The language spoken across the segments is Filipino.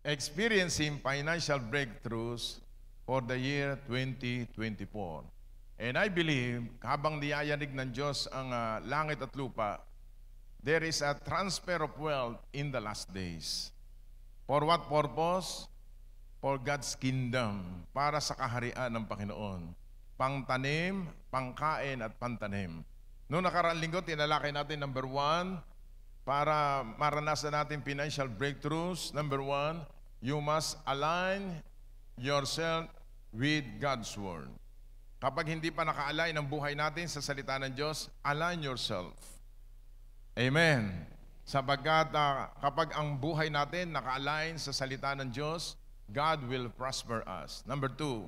experiencing financial breakthroughs for the year 2024. And I believe, habang niyayanig ng Diyos ang langit at lupa, there is a transfer of wealth in the last days. For what purpose? For God's kingdom, para sa kaharian ng Panginoon. Pangtanim, pangkain at pantanim. Noong nakaraang linggo, tinalakay natin number 1, para maranasan natin financial breakthroughs. Number 1, you must align yourself with God's Word. Kapag hindi pa naka-align ang buhay natin sa salita ng Diyos, align yourself. Amen. Sapagkat kapag ang buhay natin naka-align sa salita ng Diyos, God will prosper us. Number 2.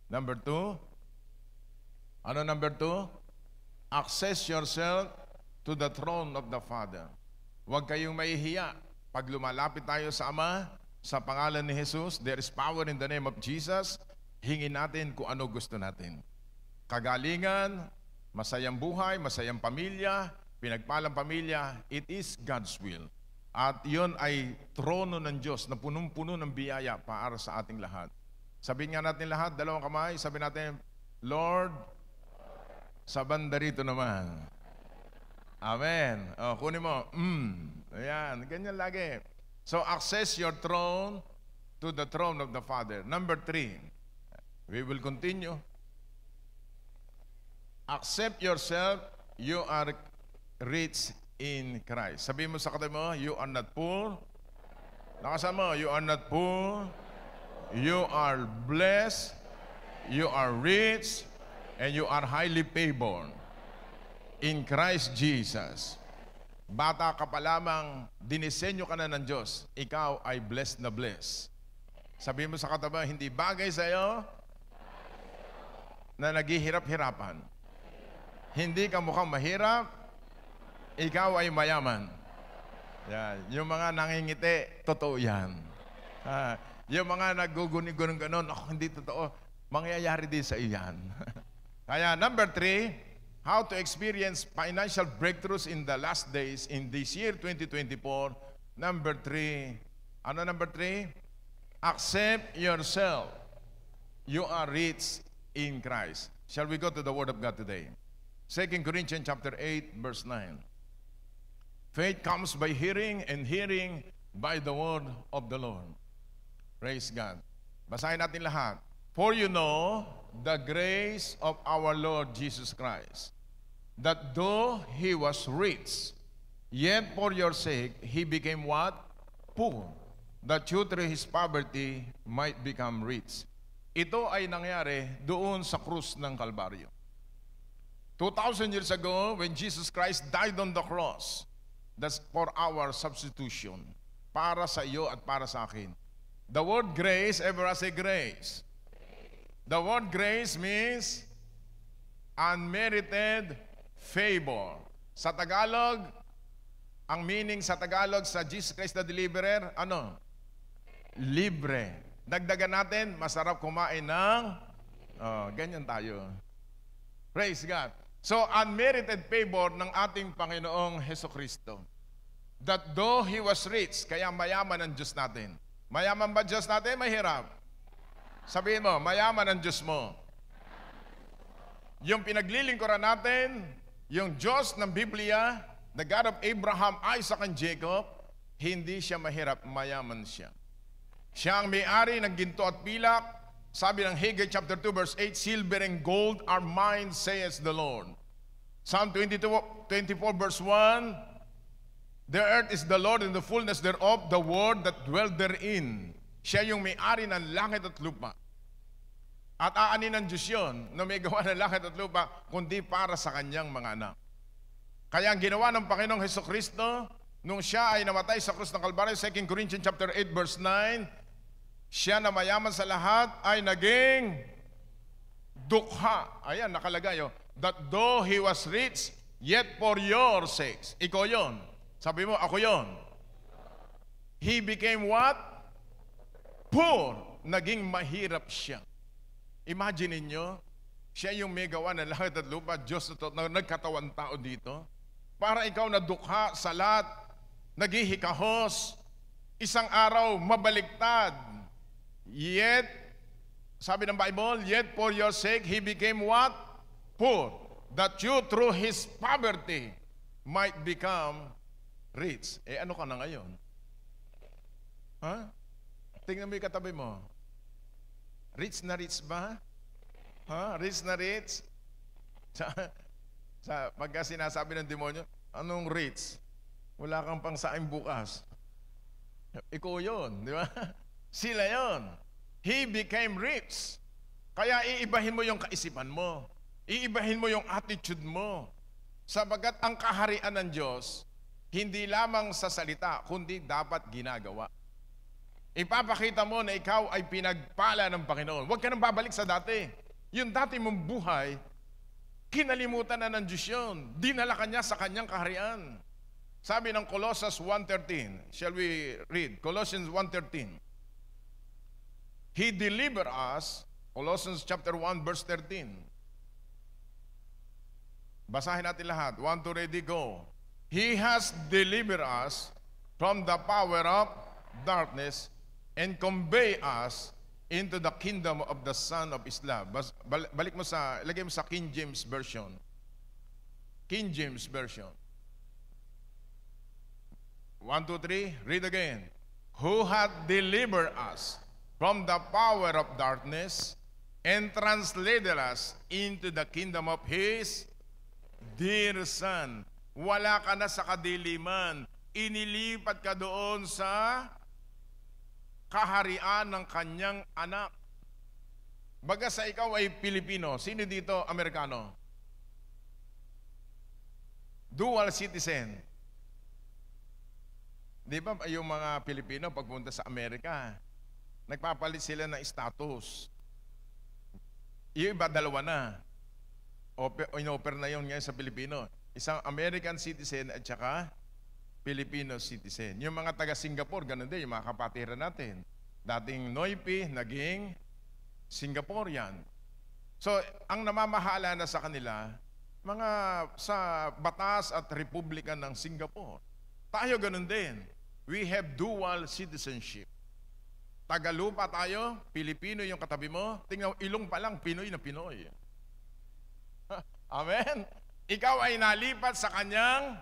Number 2. Ano number 2? Access yourself to the throne of the Father. Huwag kayong mahihiya. Pag lumalapit tayo sa Ama, sa pangalan ni Jesus, there is power in the name of Jesus. Hingin natin kung ano gusto natin. Kagalingan, masayang buhay, masayang pamilya, pinagpalang pamilya, it is God's will. At yun ay trono ng Diyos na punong-puno ng biyaya para sa ating lahat. Sabihin nga natin lahat, dalawang kamay, sabihin natin, Lord, sa banda rito naman. Amen. Kunin mo. Ayan, ganyan lagi. So, access your throne to the throne of the Father. Number 3, we will continue. Accept yourself, you are rich in Christ. Sabihin mo sa katabi mo, you are not poor. Nakasan mo, you are not poor. You are blessed. You are rich. And you are highly favored in Christ Jesus. Bata ka pa lamang, dinisenyo ka na ng Diyos, ikaw ay blessed na blessed. Sabihin mo sa katabi, hindi bagay sa iyo na naghihirap-hirapan. Hindi ka mukhang mahirap, ikaw ay mayaman. Yan. Yung mga nangingiti, totoo yan. Yung mga naguguni-gunin ganon, hindi totoo, mangyayari din sa iyan. Kaya number 3, how to experience financial breakthroughs in the last days in this year 2024. Number 3, ano number 3? Accept yourself. You are rich in Christ. Shall we go to the Word of God today? 2 Corinthians chapter 8, verse 9. Faith comes by hearing, and hearing by the word of the Lord. Praise God. Basahin natin lahat. For you know the grace of our Lord Jesus Christ, that though He was rich, yet for your sake He became what? Poor, that you through His poverty might become rich. Ito ay nangyari doon sa krus ng Kalbaryo. 2,000 years ago, when Jesus Christ died on the cross, that's for our substitution, para sa iyo at para sa akin. The word grace, everyone say grace. The word grace means unmerited favor. Sa Tagalog, ang meaning sa Tagalog sa Jesus Christ the Deliverer, ano? Libre. Dagdagan natin, masarap kumain ng, ganyan tayo. Praise God. So, unmerited favor ng ating Panginoong Hesukristo. That though He was rich, kaya mayaman ang Diyos natin. Mayaman ba Diyos natin? Mahirap. Sabihin mo, mayaman ang Diyos mo. Yung pinaglilingkuran natin, yung Diyos ng Biblia, the God of Abraham, Isaac, and Jacob, hindi siya mahirap, mayaman siya. Siya ang may-ari ng ginto at pilak. Sabi ng Haggai chapter 2 verse 8, silver and gold are mine, says the Lord. Psalm 24 verse 1, the earth is the Lord and the fullness thereof, the world that dwell therein. Siya yung may-ari ng langit at lupa. At aanin ng Diyos yun na may gawa ng langit at lupa, kundi para sa kanyang mga anak. Kaya ang ginawa ng Panginoong Hesukristo, nung siya ay namatay sa krus ng Kalbaryo, 2 Corinthians chapter 8 verse 9, siya na mayaman sa lahat ay naging dukha. Ayan, nakalagay, that though He was rich, yet for your sakes. Ikaw yon. Sabi mo, ako yon. He became what? Poor. Naging mahirap siya. Imagine niyo, siya yung may gawa ng langit at lupa, Diyos na nagkatawan tao dito, para ikaw na dukha sa lahat, naghihikahos, Isang araw, mabaliktad. Yet, sabi ng Bible, yet for your sake, He became what? Poor. That you, through His poverty, might become rich. Eh, ano ka na ngayon? Ha? Tingnan mo yung katabi mo. Rich na rich ba? Ha? Rich na rich? Pagka sinasabi ng demonyo, anong rich? Wala kang pang saing bukas. Ikaw yun, di ba? Sila yun. He became rich. Kaya iibahin mo yung kaisipan mo. Iibahin mo yung attitude mo. Sabagat ang kaharian ng Diyos, hindi lamang sa salita, kundi dapat ginagawa. Ipapakita mo na ikaw ay pinagpala ng Panginoon. Huwag ka nang babalik sa dati. Yung dati mong buhay, kinalimutan na ng Diyos yun. Dinala ka niya sa kanyang kaharian. Sabi ng Colossians 1:13, shall we read? Colossians 1:13. He delivered us, Colossians chapter 1 verse 13. Basahin natin lahat. 1, 2, ready, go. He has delivered us from the power of darkness and convey us into the kingdom of the Son of His love. Balik mo sa, ilagay mo sa King James Version. King James Version. 1, 2, 3, read again. Who hath delivered us from the power of darkness and translated us into the kingdom of His dear Son. Wala ka na sa kadiliman. Inilipat ka doon sa kaharian ng kanyang anak. Baga sa ikaw ay Pilipino. Sino dito Amerikano? Dual citizen. Di ba yung mga Pilipino pagpunta sa Amerika, nagpapalit sila ng status. Yung iba, dalawa na. In-offer na yun ngayon sa Pilipino. Isang American citizen at saka Filipino citizen. Yung mga taga-Singapore, ganun din, yung mga kapatiran natin. Dating Noipi, naging Singaporean. So, ang namamahala na sa kanila, mga sa batas at republika ng Singapore. Tayo ganun din. We have dual citizenship. Tagalupa tayo, Pilipino yung katabi mo, tingnan, ilong pa lang, Pinoy na Pinoy. Amen? Ikaw ay nalipat sa kanyang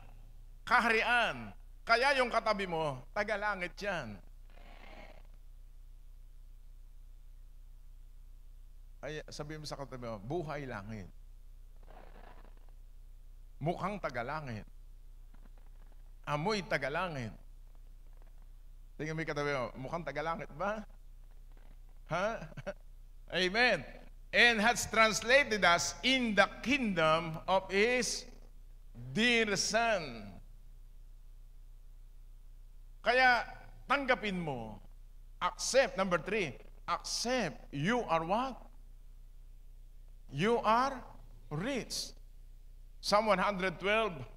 kaharian. Kaya yung katabi mo, tagalangit yan. Ay, sabihin mo sa katabi mo, buhay langit. Mukhang tagalangit. Amoy tagalangit. Tingnan mo yung katabi mo, mukhang tagalangit ba? Ha? Amen. And has translated us in the kingdom of His dear Son. Kaya tanggapin mo, accept, number 3, accept, you are what? You are rich. Psalm 112,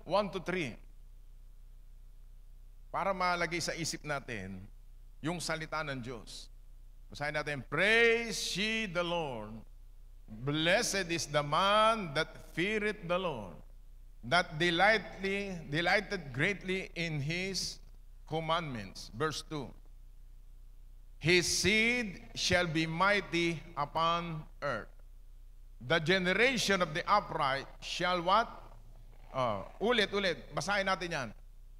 1-3. Para malagay sa isip natin yung salita ng Diyos. Basahin natin, praise ye the Lord. Blessed is the man that feareth the Lord, that delighted greatly in His commandments. Verse 2. His seed shall be mighty upon earth. The generation of the upright shall what? Ulit. Basahin natin yan.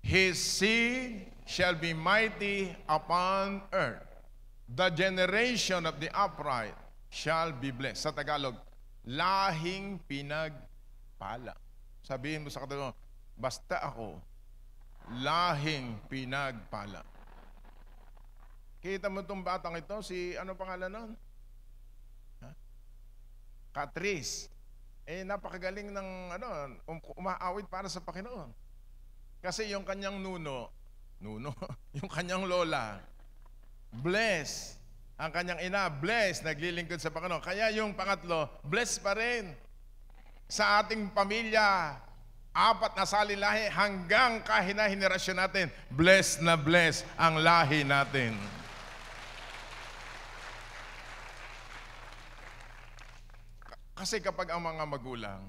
His seed shall be mighty upon earth. The generation of the upright shall be blessed. Sa Tagalog, lahing pinagpala. Sabihin mo sa katabi mo, basta ako, lahing pinagpala. Kita mo itong batang ito, si ano pangalan nun? Catrice. Napakagaling ng umaawit para sa Panginoon. Kasi yung kanyang nuno, yung kanyang lola, bless. Ang kanyang ina, bless, naglilingkod sa Panginoon. Kaya yung pangatlo, bless pa rin. Sa ating pamilya, 4 na salilahi hanggang kahina-henerasyon natin, bless na bless ang lahi natin. Kasi kapag ang mga magulang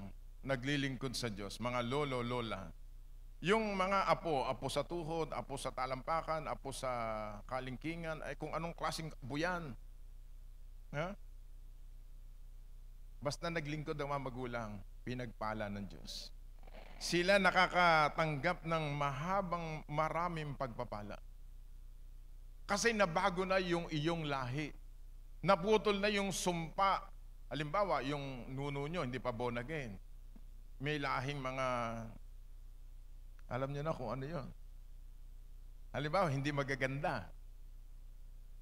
naglilingkod sa Diyos, mga lolo, lola, Yung mga apo, apo sa tuhod, apo sa talampakan, apo sa kalingkingan, ay kung anong klaseng buyan. Ha? Basta naglingkod ang mga magulang, pinagpala ng Diyos. Sila nakakatanggap ng maraming pagpapala. Kasi nabago na yung iyong lahi. Naputol na yung sumpa. Halimbawa, yung nuno nyo, hindi pa born again. May lahing mga, alam niyo na kung ano yun. Halimbawa, hindi magaganda.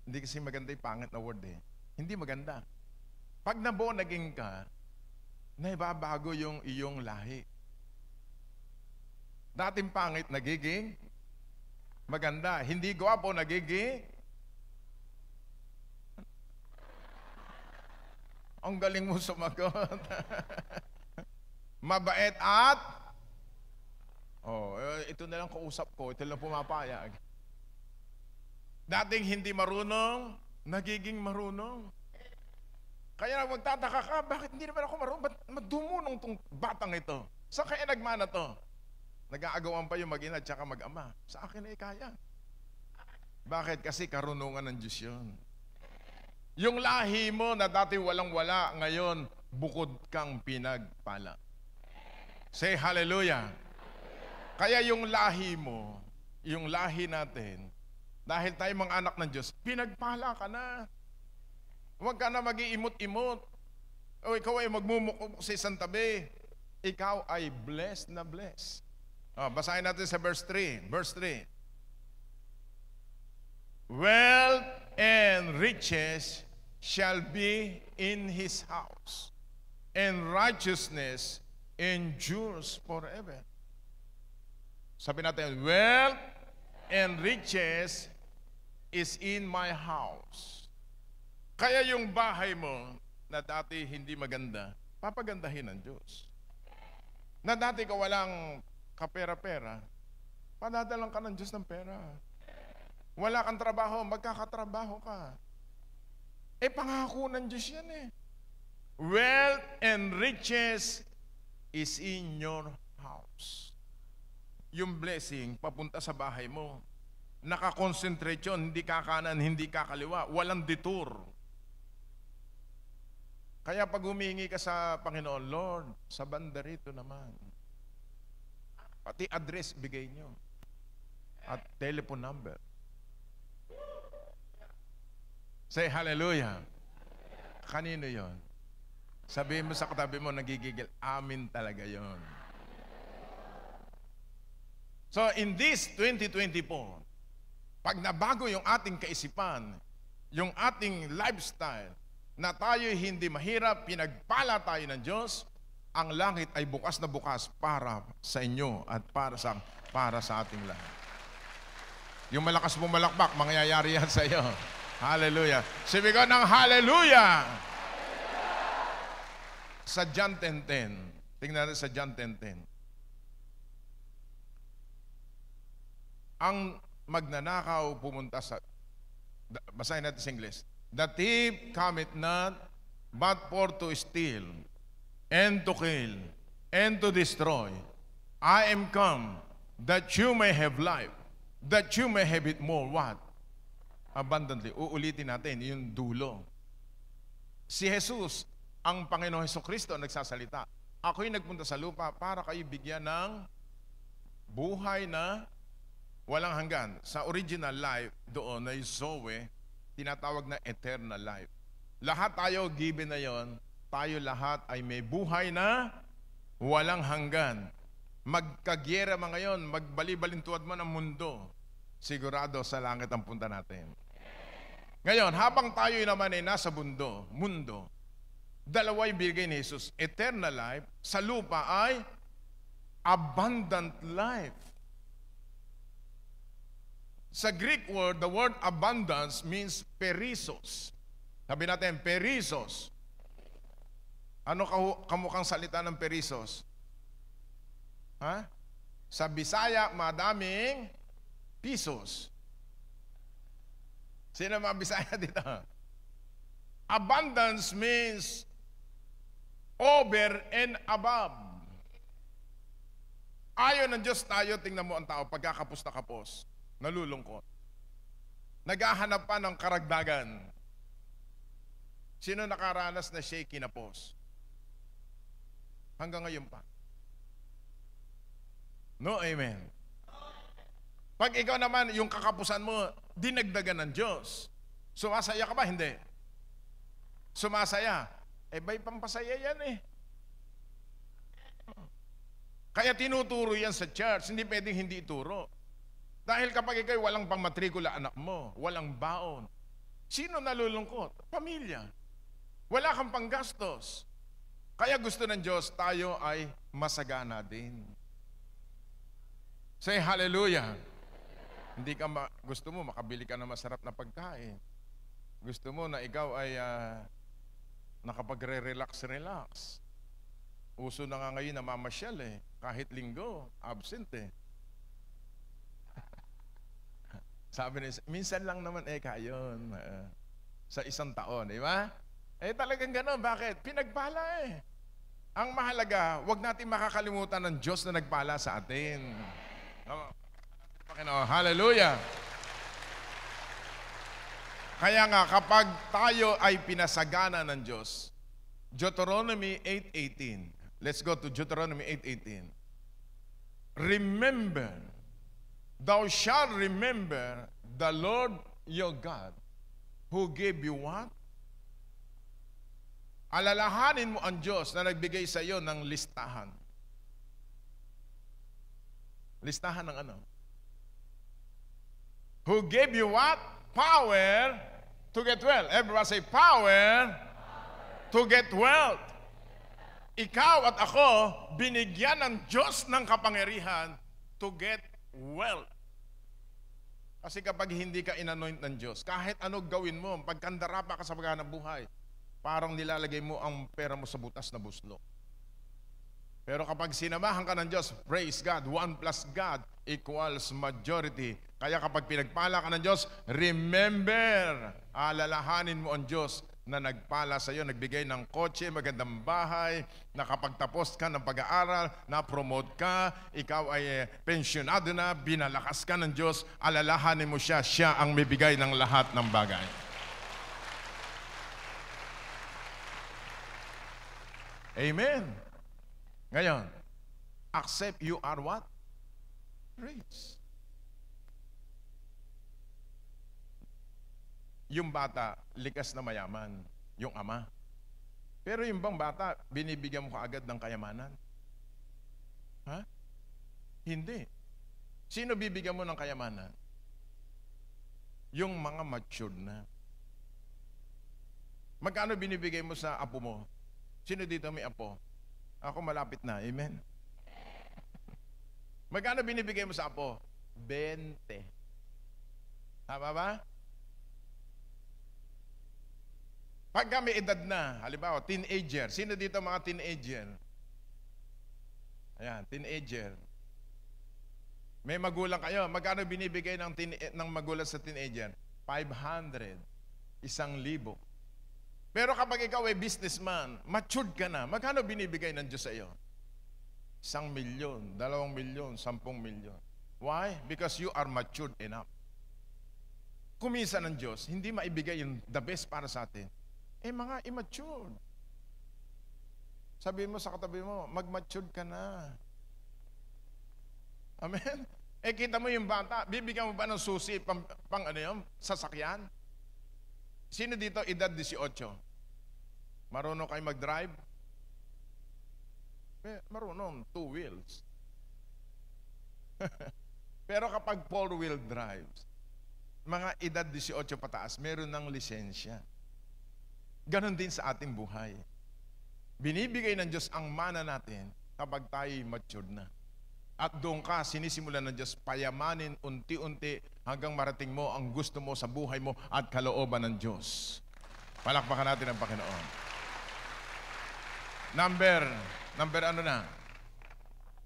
Hindi kasi maganda yung pangit na word eh. Hindi maganda. Pag na-born again ka, naibabago yung iyong lahi. Dating pangit, nagiging maganda. Hindi gwapo, nagiging ang galing mo sumagot. Mabait at ito na lang kausap ko, ito lang pumapayag. Dating hindi marunong, nagiging marunong. Kaya magtataka ka, bakit hindi naman ako marunong? Ba't madumunong tong batang ito? Saan kaya nagmana to? Nag-aagawan pa yung mag-ina at saka mag-ama. Sa akin ay kaya. Bakit? Kasi karunungan ng Diyos yun. Yung lahi mo na dati walang-wala, ngayon bukod kang pinagpala. Say hallelujah. Kaya yung lahi mo, yung lahi natin, dahil tayo mga anak ng Diyos, pinagpala ka na. Huwag ka na mag-iimot-imot. O ikaw ay magmumukok sa isang tabi. Ikaw ay blessed na blessed. Basahin natin sa verse 3. Verse 3. Wealth and riches shall be in his house, and righteousness endures forever. Sabi natin, wealth and riches is in my house. Kaya yung bahay mo na dati hindi maganda, papagandahin ng Diyos. Na dati ka walang kapera-pera, padadalang ka ng Diyos ng pera. Wala kang trabaho, magkakatrabaho ka. Pangako ng Diyos yan eh. Wealth and riches is in your house. Yung blessing, papunta sa bahay mo. Nakakonsentrate yun, hindi kakanan, hindi kakaliwa, walang detour. Kaya pag humingi ka sa Panginoon, Lord, sa banda rito naman, pati address bigay nyo. At telephone number. Say hallelujah. Kanino yon? Sabihin mo sa katabi mo, nagigigil. Amin talaga yon. So in this 2024, pag nabago yung ating kaisipan, yung ating lifestyle, na tayo hindi mahirap, pinagpala tayo ng Diyos, ang langit ay bukas na bukas para sa inyo at para sa ating lahat. Yung malakas mong malakpak, mangyayari yan sa iyo. Hallelujah. Sabi ko ng hallelujah. Sa John 10:10. Tingnan natin sa John 10:10. Ang magnanakaw pumunta sa, basahin natin sa English. The thief cometh not but for to steal and to kill and to destroy. I am come that you may have life, that you may have it more. What? Abundantly. Uulitin natin yung dulo. Si Jesus, ang Panginoon Hesukristo, nagsasalita. Ako'y nagpunta sa lupa para kayo bigyan ng buhay na walang hanggan. Sa original life, doon ay Zoe, tinatawag na eternal life. Lahat tayo, given na yon, tayo lahat ay may buhay na walang hanggan. Magkagyera mga ngayon, magbali-balintuad mo ng mundo. Sigurado sa langit ang punta natin. Ngayon, habang tayo naman ay nasa mundo, dalawa yung bigay ni Jesus. Eternal life, sa lupa ay abundant life. Sa Greek word, the word abundance means perissos. Sabi natin, perissos. Ano kamukhang salita ng perissos? Ha? Sa Bisaya, madaming pisos. Sino mga Bisaya dito? Abundance means over and above. Ayaw ng Diyos tayo, tingnan mo ang tao, pagkakapos na kapos, nalulungkot. Naghahanap pa ng karagdagan. Sino nakaranas na shaky na pos? Hanggang ngayon pa. No, amen. Pag ikaw naman, yung kakapusan mo, dinagdagan ng Diyos. Sumasaya ka ba? Hindi. Sumasaya. Ba'y pampasaya yan eh. Kaya tinuturo yan sa church, hindi pwedeng hindi ituro. Dahil kapag ikaw walang pangmatrikula anak mo, walang baon, sino nalulungkot? Pamilya. Wala kang panggastos. Kaya gusto ng Diyos, tayo ay masagana din. Say hallelujah. Hindi ka gusto mo, makabili ka ng masarap na pagkain. Gusto mo na ikaw ay nakapagre-relax. Uso na nga ngayon na mamasyal eh. Kahit linggo, absent eh. Sabi niya, minsan lang naman kayon. Sa isang taon, di ba? Talagang gano'n. Bakit? Pinagpala eh. Ang mahalaga, wag natin makakalimutan ng Diyos na nagpala sa atin. Panginoon, hallelujah! Kaya nga, kapag tayo ay pinasagana ng Diyos, Deuteronomy 8:18. Let's go to Deuteronomy 8:18. Remember, thou shalt remember the Lord your God, who gave you what? Alalahanin mo ang Diyos na nagbigay sa iyo ng listahan. Listahan ng ano? Who gave you what? Power to get wealth. Everyone say, power to get wealth. Ikaw at ako, binigyan ng Diyos ng kapangyarihan to get wealth. Kasi kapag hindi ka inanoint ng Diyos, kahit ano gawin mo, pagkandarapa ka sa paghanap buhay, parang nilalagay mo ang pera mo sa butas na buslo. Pero kapag sinamahan ka ng Diyos, praise God, 1 plus God equals majority. Kaya kapag pinagpala ka ng Diyos, remember, alalahanin mo ang Diyos na nagpala sa iyo, nagbigay ng kotse, magandang bahay, nakapagtapos ka ng pag-aaral, na-promote ka, ikaw ay pensyonado na, binalakas ka ng Diyos, alalahanin mo siya, siya ang may bigay ng lahat ng bagay. Amen. Ngayon, accept you are what? Rich. Yung bata, likas na mayaman, yung ama. Pero yung bang bata, binibigyan mo kaagad ng kayamanan? Ha? Hindi. Sino bibigyan mo ng kayamanan? Yung mga matured na. Magkano binibigay mo sa apo mo? Sino dito may apo? Ako malapit na, amen? Magkano binibigay mo sa apo? 20. Tama ba? Pagka may edad na, halimbawa, teenager. Sino dito mga teenager? Ayan, teenager. May magulang kayo. Magkano binibigay ng magulang sa teenager? 500. 1,000. Pero kapag ikaw ay businessman, matured ka na, magkano binibigay ng Diyos sa iyo? 1,000,000, 2,000,000, 10,000,000. Why? Because you are matured enough. Kumisa ng Diyos, hindi maibigay yung the best para sa atin. Mga immature. Sabihin mo sa katabi mo, mag-matured ka na. Amen? Kita mo yung bata, bibigyan mo ba ng susi, pang ano yun, sasakyan? Sino dito edad 18? Marunong kayo mag-drive? Marunong, 2 wheels. Pero kapag 4-wheel drives, mga edad 18 pataas, meron ng lisensya. Ganon din sa ating buhay. Binibigay ng Diyos ang mana natin kapag tayo'y matured na. At doon ka, sinisimulan ng Diyos, payamanin unti-unti hanggang marating mo ang gusto mo sa buhay mo at kalooban ng Diyos. Palakpakan natin ang Panginoon. Number ano na?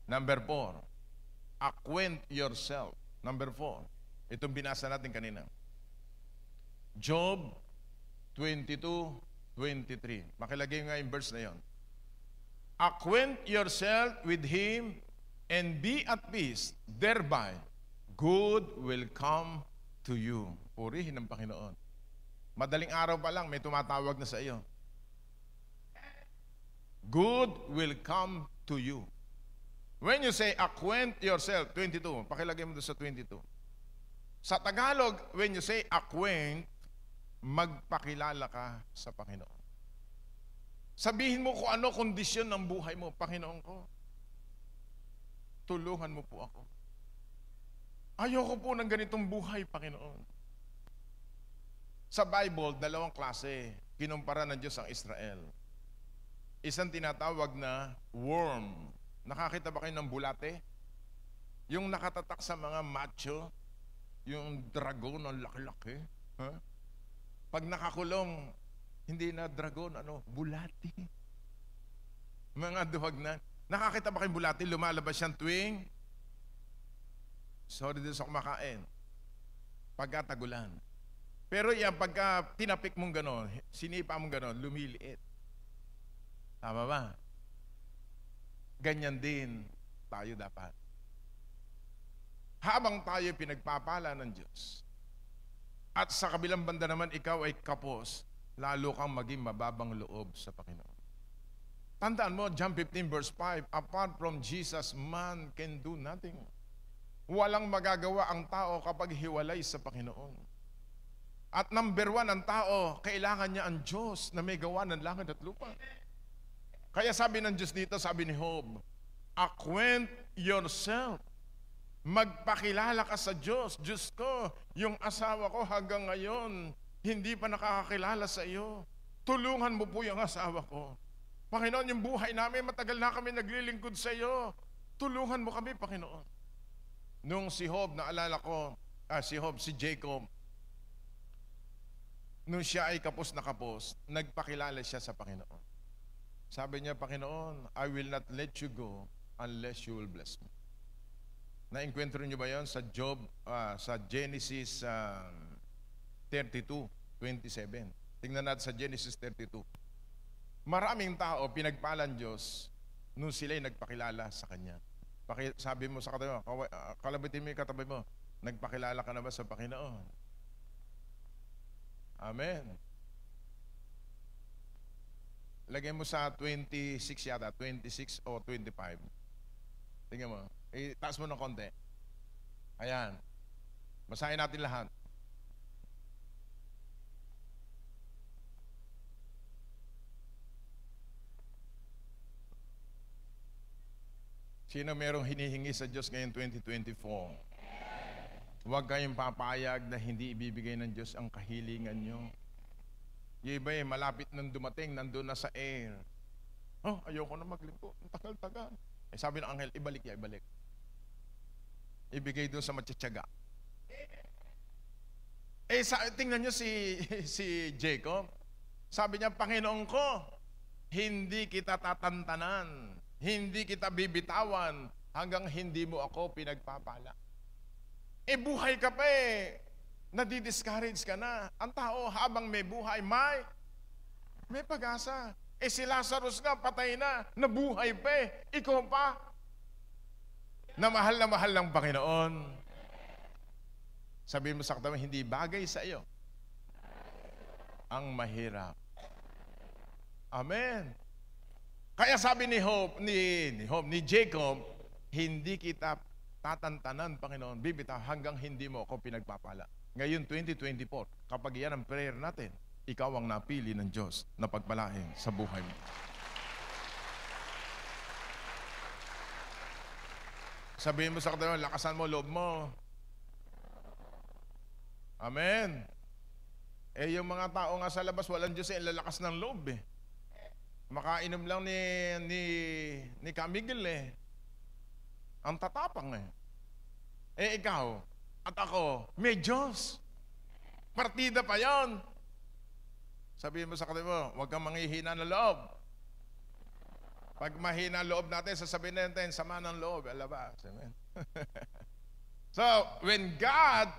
Number 4. Acquaint yourself. Number 4. Itong binasa natin kanina. Job 22:23. Makilagay nga yung verse na yon. Acquaint yourself with Him and be at peace, thereby good will come to you. Purihin ng Panginoon. Madaling araw pa lang, may tumatawag na sa iyo. Good will come to you. When you say, acquaint yourself, 22, pakilagay mo doon sa 22. Sa Tagalog, when you say acquaint, magpakilala ka sa Panginoon. Sabihin mo kung ano kondisyon ng buhay mo, Panginoon ko. Tulungan mo po ako. Ayoko po ng ganitong buhay, Panginoon. Sa Bible, dalawang klase, kinumpara ng Diyos ang Israel. Isang tinatawag na worm. Nakakita ba kayo ng bulate? Yung nakatatak sa mga macho, yung dragon, ang laki-laki. Huh? Pag nakakulong, hindi na dragon, bulati. Mga duwag na. Nakakita ba kayong bulati? Lumalabas siyang tuwing, sorry din sa kumakain, pagkatagulan. Pero yan, pagka tinapik mong gano'n, sinipa mong gano'n, lumiliit. Tama ba? Ganyan din tayo dapat. Habang tayo pinagpapala ng Diyos, at sa kabilang banda naman ikaw ay kapos, lalo kang maging mababang loob sa Panginoon. Tandaan mo, John 15 verse 5, apart from Jesus, man can do nothing. Walang magagawa ang tao kapag hiwalay sa Panginoon. At number one, ang tao, kailangan niya ang Diyos na may gawa ng langit at lupa. Kaya sabi ng Diyos dito, sabi ni Job, acquaint yourself. Magpakilala ka sa Diyos. Diyos ko, yung asawa ko hanggang ngayon, hindi pa nakakakilala sa iyo. Tulungan mo po yung asawa ko. Panginoon, yung buhay namin, matagal na kami naglilingkod sa iyo. Tulungan mo kami, Panginoon. Nung si Job, naalala ko, si Jacob, nung siya ay kapos na kapos, nagpakilala siya sa Panginoon. Sabi niya, Panginoon, I will not let you go unless you will bless me. Na-enkwentro niyo ba yan sa Job, sa Genesis 32:27? Tingnan natin sa Genesis 32. Maraming tao, pinagpalan Diyos, nung sila'y nagpakilala sa Kanya. Sabi mo sa katabi mo, kalabitin mo yung katabi mo, nagpakilala ka na ba sa Panginoon? Amen. Lagay mo sa 26 yata, 26 o 25. Tingnan mo. Taas mo ng konti. Ayan. Basahin natin lahat. Sino merong hinihingi sa Diyos ngayon 2024? Huwag kayong papayag na hindi ibibigay ng Diyos ang kahilingan nyo. Yung iba malapit nang dumating, nandun na sa air. Oh, ayoko na maglingkod. Tagal-tagal. Sabi ng anghel, ibalik ya, ibalik. Ibigay doon sa matyatsyaga. Tingnan nyo si Jacob. Sabi niya, Panginoon ko, hindi kita tatantanan, hindi kita bibitawan hanggang hindi mo ako pinagpapala. Buhay ka pa nadi-discourage ka na. Ang tao habang may buhay, may pag-asa. Si Lazarus nga, patay na, nabuhay pa ikaw pa. Na mahal ng Panginoon. Sabihin mo sa katabi, hindi bagay sa iyo ang mahirap. Amen. Kaya sabi ni Jacob, hindi kita tatantanan, Panginoon, bibitaw hanggang hindi mo ako pinagpapala. Ngayon, 2024, kapag yan ang prayer natin, ikaw ang napili ng Diyos na pagpalain sa buhay mo. Sabihin mo sa katabi, lakasan mo loob mo. Amen. Yung mga tao nga sa labas, walang Diyos lalakas ng loob Makainom lang ni Camigel Ang tatapang ikaw at ako, may Diyos. Partida pa yon. Sabihin mo sa katabi mo, huwag kang manghihina ng loob. Pag mahina ang loob natin, sasabihin natin, sama ng loob. Alabas. Amen. So, when God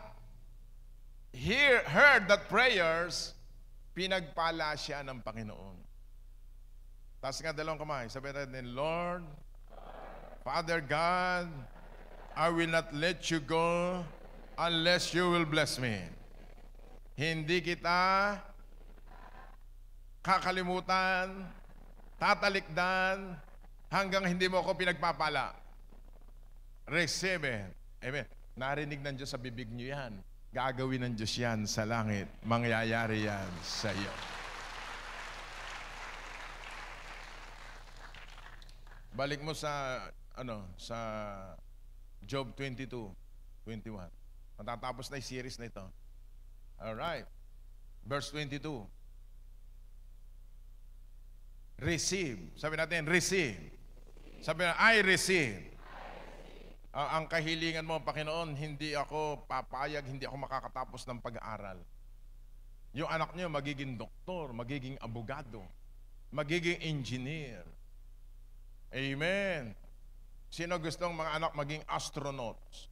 heard that prayers, pinagpala siya ng Panginoon. Taas nga dalawang kamay. Sabihin natin, Lord, Father God, I will not let you go unless you will bless me. Hindi kita kakalimutan, tatalikdan, hanggang hindi mo ako pinagpapala. Receive it. Amen. Narinig ng Diyos sa bibig niyo yan. Gagawin ng Diyos yan sa langit. Mangyayari yan sa iyo. Balik mo sa sa Job 22:21. Matatapos na 'yung series na ito. All right. Verse 22. Receive. Sabi natin, receive. Sabi natin, I receive. Ang kahilingan mo, Panginoon, hindi ako papayag, hindi ako makakatapos ng pag-aaral. Yung anak niyo magiging doktor, magiging abogado, magiging engineer. Amen. Sino gustong mga anak maging astronauts?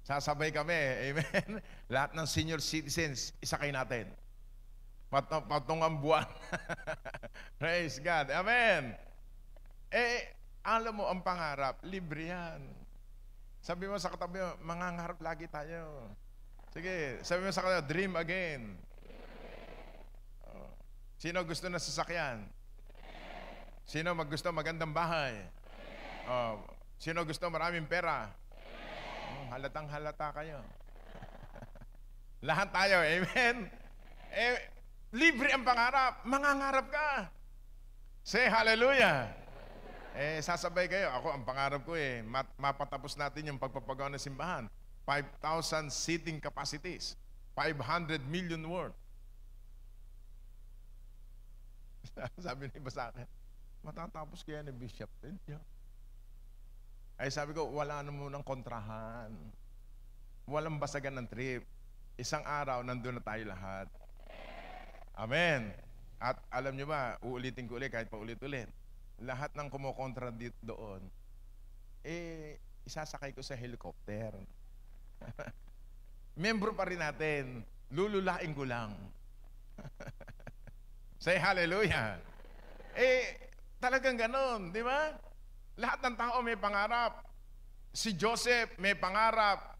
Sasabay kami. Amen. Lahat ng senior citizens, isakay natin. Patong ang buwan. Praise God. Amen. Alam mo, ang pangarap, libre yan. Sabi mo sa katabi mo, mangangarap lagi tayo. Sige, sabi mo sa katabi, dream again. Sino gusto na sasakyan? Sino gusto magandang bahay? Sino gusto maraming pera? Halatang halata kayo. Lahat tayo, amen? Libre ang pangarap. Mangangarap ka. Say hallelujah. Sasabay kayo. Ako, ang pangarap ko mapatapos natin yung pagpapagawa ng simbahan. 5,000 seating capacities. 500 million worth. Sabi ni iba sa akin, matatapos kaya ni Bishop din. Ay sabi ko, wala na munang kontrahan. Walang basagan ng trip. Isang araw, nandun na tayo lahat. Amen. At alam nyo ba, uulitin ko ulit kahit pa ulit-ulit. Lahat ng kumukontra dito doon, isasakay ko sa helicopter. Membro pa rin natin. Lululain ko lang. Say hallelujah. Talagang ganon, di ba? Lahat ng tao may pangarap. Si Joseph may pangarap.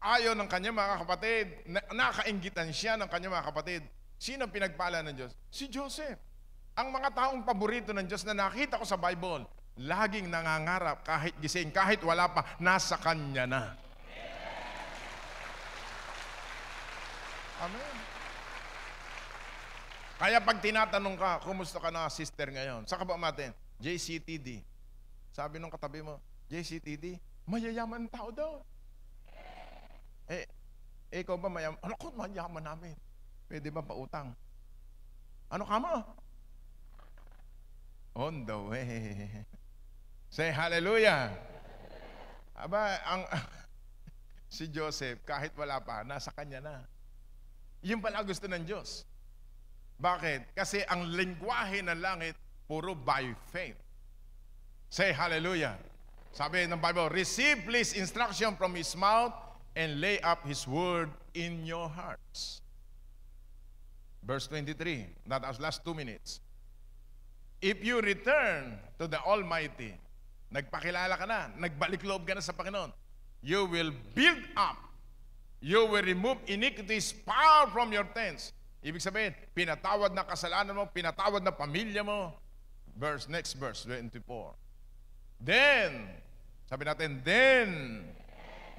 Ayaw ng kanyang mga kapatid. Nakainggitan siya ng kanyang mga kapatid. Sino pinagpala ng Diyos? Si Joseph. Ang mga taong paborito ng Diyos na nakita ko sa Bible, laging nangangarap kahit gising, kahit wala pa, nasa Kanya na. Amen. Kaya pag tinatanong ka, kumusta ka na sister ngayon? Saka ba natin? JCTD. Sabi nung katabi mo, JCTD, mayayaman tao daw. Ikaw ba mayaman? Ano ko, mayaman namin. Pwede ba pautang? Ano ka mo? On the way. Say hallelujah. Aba, si Joseph, kahit wala pa, nasa kanya na. Yun pala gusto ng Diyos. Bakit? Kasi ang lengguwahe ng langit, puro by faith. Say hallelujah. Sabi ng Bible, receive please instruction from His mouth and lay up His word in your hearts. Verse 23, that was last 2 minutes. If you return to the Almighty, nagpakilala ka na, nagbalik loob ka na sa Panginoon, you will build up, you will remove iniquities far from your tents. Ibig sabihin, pinatawad na kasalanan mo, pinatawad na pamilya mo. Next verse, 24. Then, sabi natin, then,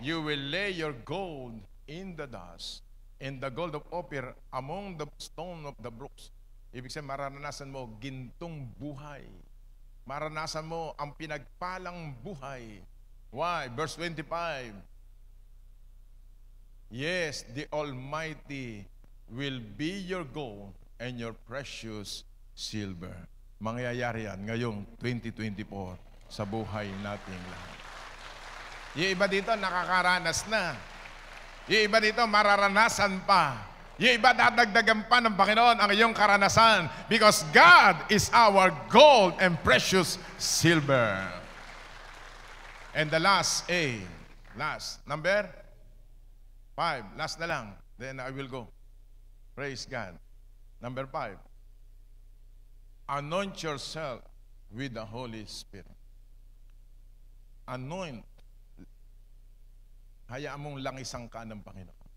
you will lay your gold in the dust, and the gold of Ophir among the stone of the brooks. Ibig sabihin, maranasan mo gintong buhay. Maranasan mo ang pinagpalang buhay. Why? Verse 25. Yes, the Almighty will be your gold and your precious silver. Mangyayari yan ngayong 2024 sa buhay nating lahat. Yung iba dito nakakaranas na. Yung iba dito mararanasan pa. Yung iba dadagdagan pa ng Panginoon ang iyong karanasan because God is our gold and precious silver. And the last number 5, last na lang, then I will go. Praise God. Number 5, anoint yourself with the Holy Spirit. anoint. Hayaan mong langisan ka ng Panginoon.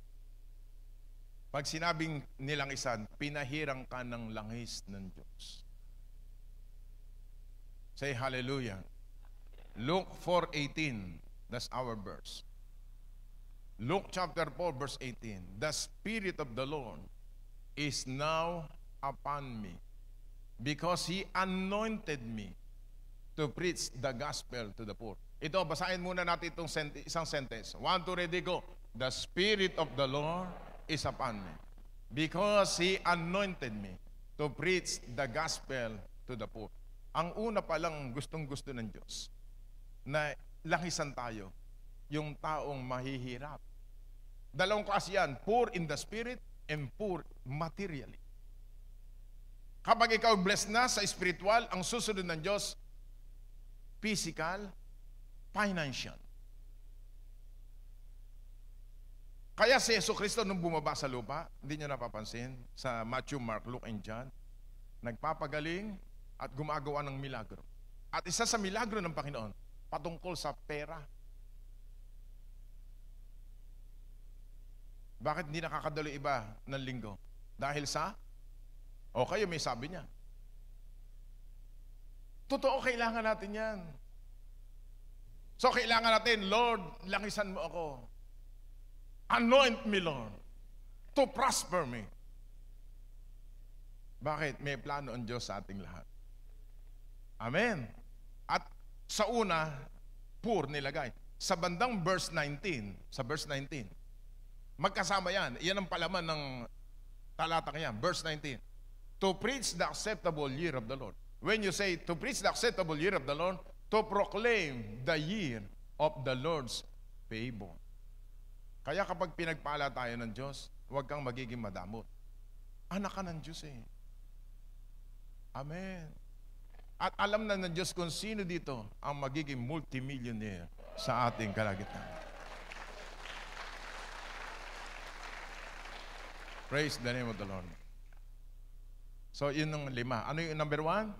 Pag sinabing nilangisan, pinahirang ka ng langis ng Diyos. Say hallelujah. Luke 4:18, that's our verse. Luke chapter 4 verse 18. The Spirit of the Lord is now upon me, because He anointed me to preach the gospel to the poor. Ito, basahin muna natin itong isang sentence. 1, 2, ready, go. The Spirit of the Lord is upon me, because He anointed me to preach the gospel to the poor. Ang una pa lang gustong-gusto ng Diyos, na langisan tayo, yung taong mahihirap. Dalawang klase yan, poor in the spirit and poor materially. Kapag ikaw blessed na sa spiritual, ang susunod ng Diyos, physical, financial. Kaya si Jesucristo nung bumaba sa lupa, hindi nyo napapansin, sa Matthew, Mark, Luke, and John, nagpapagaling at gumagawa ng milagro. At isa sa milagro ng Panginoon, patungkol sa pera. Bakit hindi nakakadalo iba ng linggo? Dahil sa? O kayo may sabi niya. Totoo, kailangan natin yan. So kailangan natin, Lord, langisan mo ako. Anoint me, Lord, to prosper me. Bakit? May plano ang Diyos sa ating lahat. Amen. At sa una, poor nilagay. Sa bandang verse 19, magkasama yan. Yan ang palaman ng talatang yan. Verse 19. To preach the acceptable year of the Lord. When you say, to preach the acceptable year of the Lord, to proclaim the year of the Lord's favor. Kaya kapag pinagpala tayo ng Diyos, huwag kang magiging madamot. Anak ka ng Diyos eh. Amen. At alam na ng Diyos kung sino dito ang magiging multimillionaire sa ating kalagitnaan. Praise the name of the Lord. So, yun ang 5. Ano yung number 1?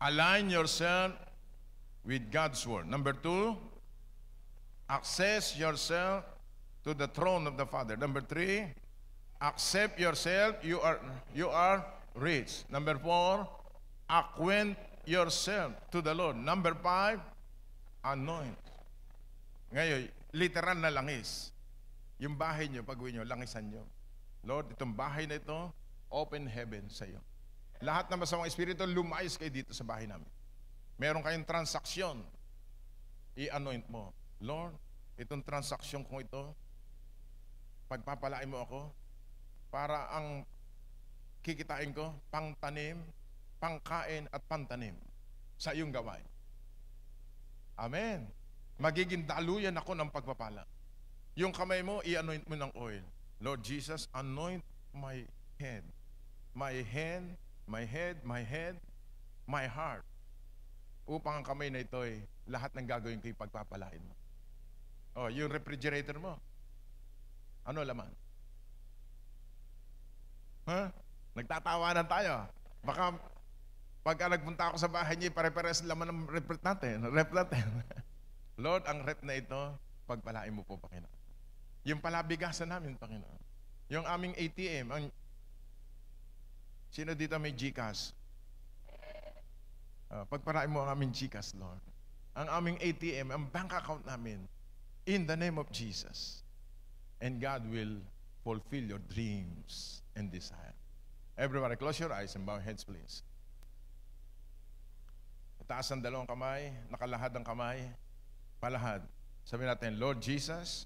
Align yourself with God's Word. Number 2, access yourself to the throne of the Father. Number 3, accept yourself, you are rich. Number 4, acquaint yourself to the Lord. Number 5, anoint. Ngayon, literal na langis. Yung bahay nyo, pag-uwi nyo, langisan nyo. Lord, itong bahay na ito, open heaven sa iyo. Lahat ng masamang espiritu, lumayas kayo dito sa bahay namin. Meron kayong transaksyon, i-anoint mo. Lord, itong transaksyon kong ito, pagpapalain mo ako, para ang kikitain ko, pangtanim, pangkain at pantanim sa iyong gawain. Amen. Magiging daluyan ako ng pagpapala. Yung kamay mo, i-anoint mo ng oil. Lord Jesus, anoint my head. My hand, my head, my head, my heart. Upang ang kamay na ito ay lahat ng gagawin ko ipagpapalain mo. Oh, yung refrigerator mo. Ano laman? Huh? Nagtatawanan tayo. Baka pagka nagpunta ako sa bahay niya, pare-pares laman ng rep natin. Lord, ang rep na ito, pagpalain mo po, Panginoon. Yung palabigasan namin, Panginoon. Yung aming ATM, sino dito may GCash? Pagpalain mo ang aming GCash, Lord. Ang aming ATM, ang bank account namin, in the name of Jesus. And God will fulfill your dreams and desire. Everybody, close your eyes and bow heads, please. Itaas ang dalawang kamay, nakalahad ang kamay, palahad. Sabihin natin, Lord Jesus,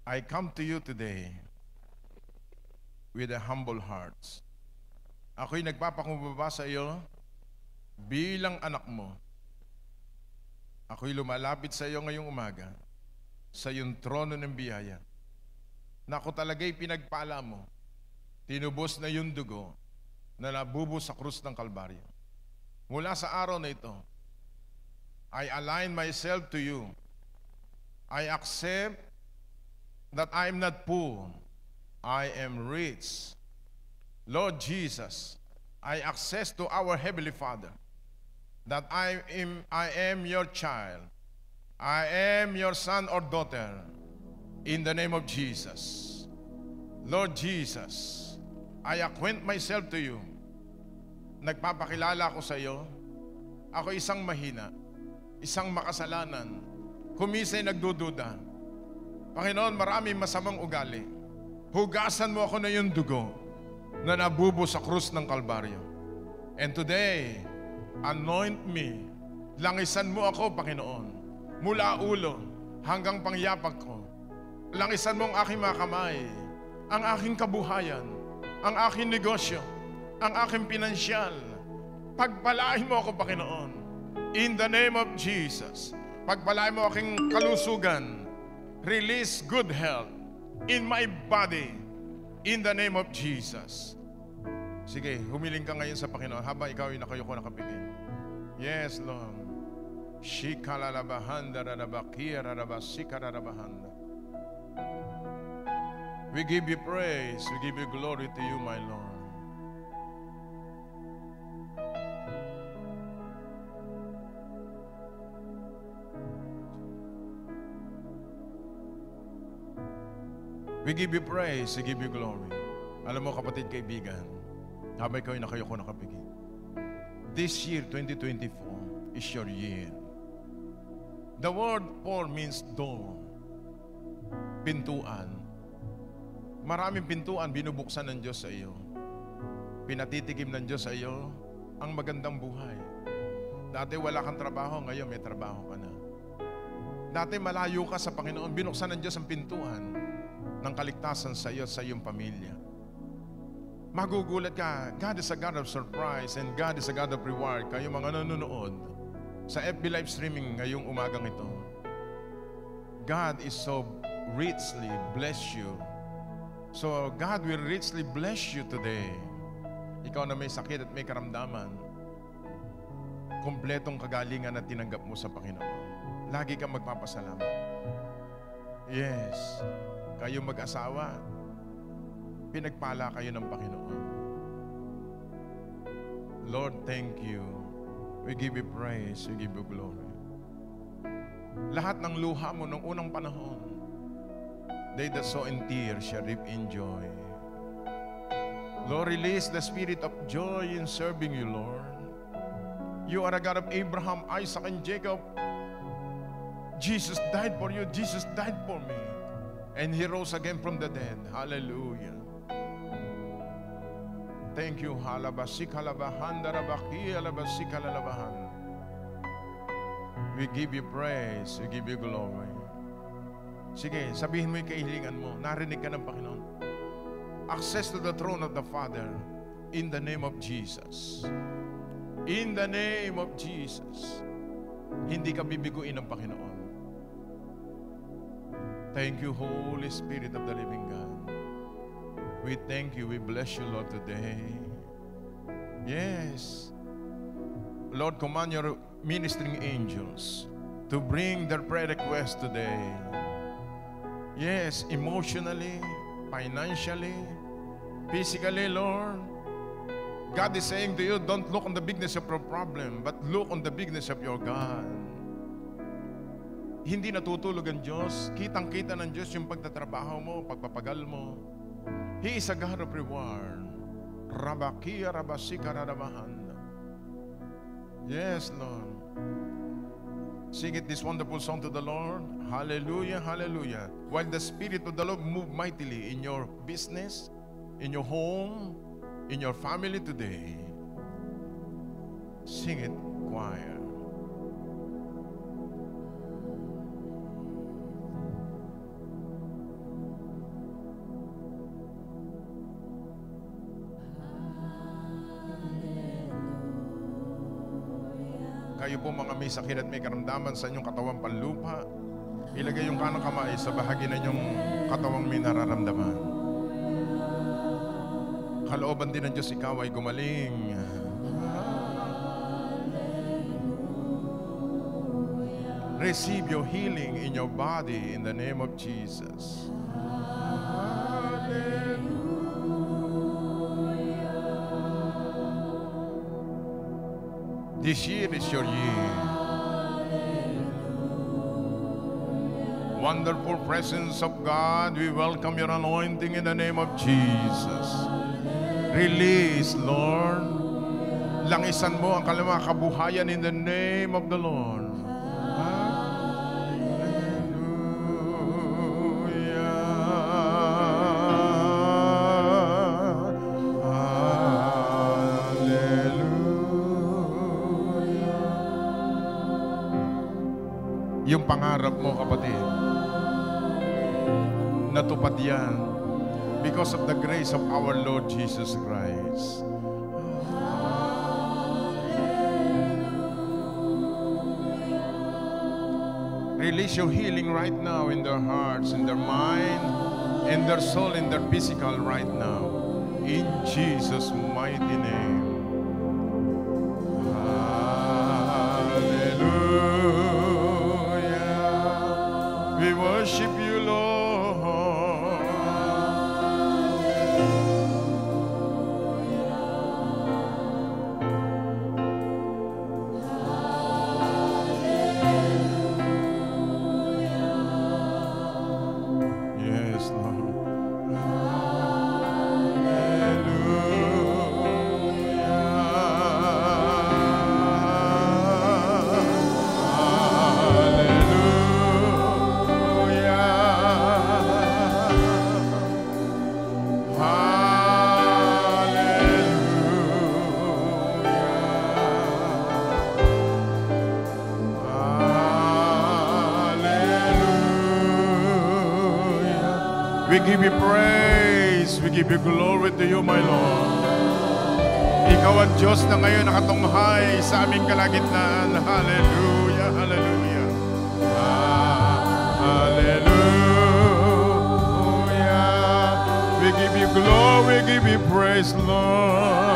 I come to you today with a humble heart. Ako'y nagpapakumbaba sa iyo bilang anak mo. Ako'y lumalapit sa iyo ngayong umaga sa iyong trono ng biyaya na ako talaga'y pinagpala mo, tinubos na yung dugo na nabubos sa krus ng Kalbaryo. Mula sa araw na ito, I align myself to you. I accept that I am not poor, I am rich. Lord Jesus, I access to our Heavenly Father. that I am your child. I am your son or daughter. In the name of Jesus. Lord Jesus, I acquaint myself to you. Nagpapakilala ko sa iyo. Ako isang mahina, isang makasalanan, kumisay nagdududa. Panginoon, maraming masamang ugali. Hugasan mo ako na yung dugo na nabubo sa krus ng Kalbaryo. And today, anoint me. Langisan mo ako, Panginoon, mula ulo hanggang pangyapak ko. Langisan mo ang aking mga kamay, ang aking kabuhayan, ang aking negosyo, ang aking pinansyal. Pagpalain mo ako, Panginoon. In the name of Jesus. Pagpalain mo aking kalusugan. Release good health in my body. In the name of Jesus. Sige, humiling ka ngayon sa Panginoon habang ikaw ay nakayuko nakapigil. Yes, Lord. Shikalalabahanda rarabakia rarabasika rarabahanda. We give you praise. We give you glory to you, my Lord. We give you praise. We give you glory. Alam mo, kapatid, kaibigan, habang ikaw ay nakayuko nakapigil, this year, 2024, is your year. The word "por" means door. Pintuan. Maraming pintuan binubuksan ng Diyos sa iyo. Pinatitigim ng Diyos sa iyo ang magandang buhay. Dati wala kang trabaho, ngayon may trabaho ka na. Dati malayo ka sa Panginoon, binuksan ng Diyos ang pintuan ng kaligtasan sa iyo at sa iyong pamilya. Magugulat ka, God is a God of surprise and God is a God of reward. Kayo mga nanonood sa FB live streaming ngayong umagang ito, God is so richly bless you. So God will richly bless you today. Ikaw na may sakit at may karamdaman, kumpletong kagalingan na tinanggap mo sa Panginoon. Lagi kang magpapasalamat. Yes, kayo mag-asawa, pinagpala kayo ng Panginoon. Lord, thank you. We give you praise, we give you glory. Lahat ng luha mo nung unang panahon, they that sow in tears shall reap in joy. Lord, release the spirit of joy in serving you, Lord. You are a God of Abraham, Isaac, and Jacob. Jesus died for you. Jesus died for me. And He rose again from the dead. Hallelujah. Thank you. We give you praise. We give you glory. Sige, sabihin mo yung kahilingan mo. Narinig ka ng Panginoon. Access to the throne of the Father in the name of Jesus. In the name of Jesus. Hindi ka bibiguin ng Panginoon. Thank you, Holy Spirit of the living God. We thank you. We bless you, Lord, today. Yes. Lord, command your ministering angels to bring their prayer request today. Yes, emotionally, financially, physically, Lord. God is saying to you, don't look on the bigness of your problem, but look on the bigness of your God. Hindi natutulog ang Diyos. Kitang-kita ng Diyos yung pagtatrabaho mo, pagpapagal mo. He is a God of reward. Rabakia, rabasika, radamahan. Yes, Lord. Sing it, this wonderful song to the Lord. Hallelujah, hallelujah. While the Spirit of the Lord move mightily in your business, in your home, in your family today. Sing it, choir. Kayo po mga may sakit at may karamdaman sa inyong katawang panlupa, ilagay yung kanang kamay sa bahagi na inyong katawang may nararamdaman. Kalooban din ng Diyos ikaw ay gumaling. Receive your healing in your body in the name of Jesus. This year is your year. Wonderful presence of God, we welcome your anointing in the name of Jesus. Release, Lord. Langisan mo ang kalamang kabuhayan in the name of the Lord. Yung pangarap mo, kapatid, natupad yan because of the grace of our Lord Jesus Christ. Release your healing right now in their hearts, in their mind, in their soul, in their physical right now. In Jesus' mighty name. We worship you, Lord. Yes, Lord. We give you praise. We give you glory to you, my Lord. Ikaw ang Diyos na ngayon nakatunghay sa aming kalagitnaan. Hallelujah, hallelujah. Hallelujah. We give you glory, we give you praise, Lord.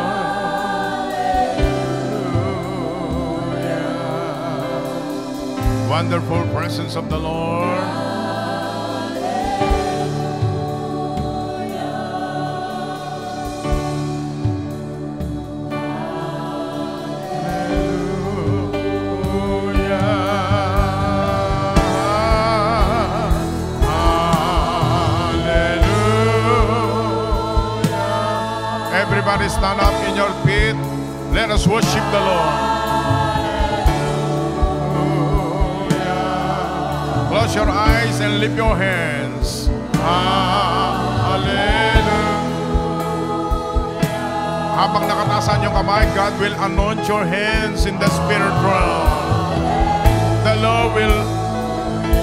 Hallelujah. Wonderful presence of the Lord. Everybody stand up in your feet. Let us worship the Lord. Close your eyes and lift your hands. Hallelujah. Habang nakatasan yung kamay, God will anoint your hands in the spirit realm. The Lord will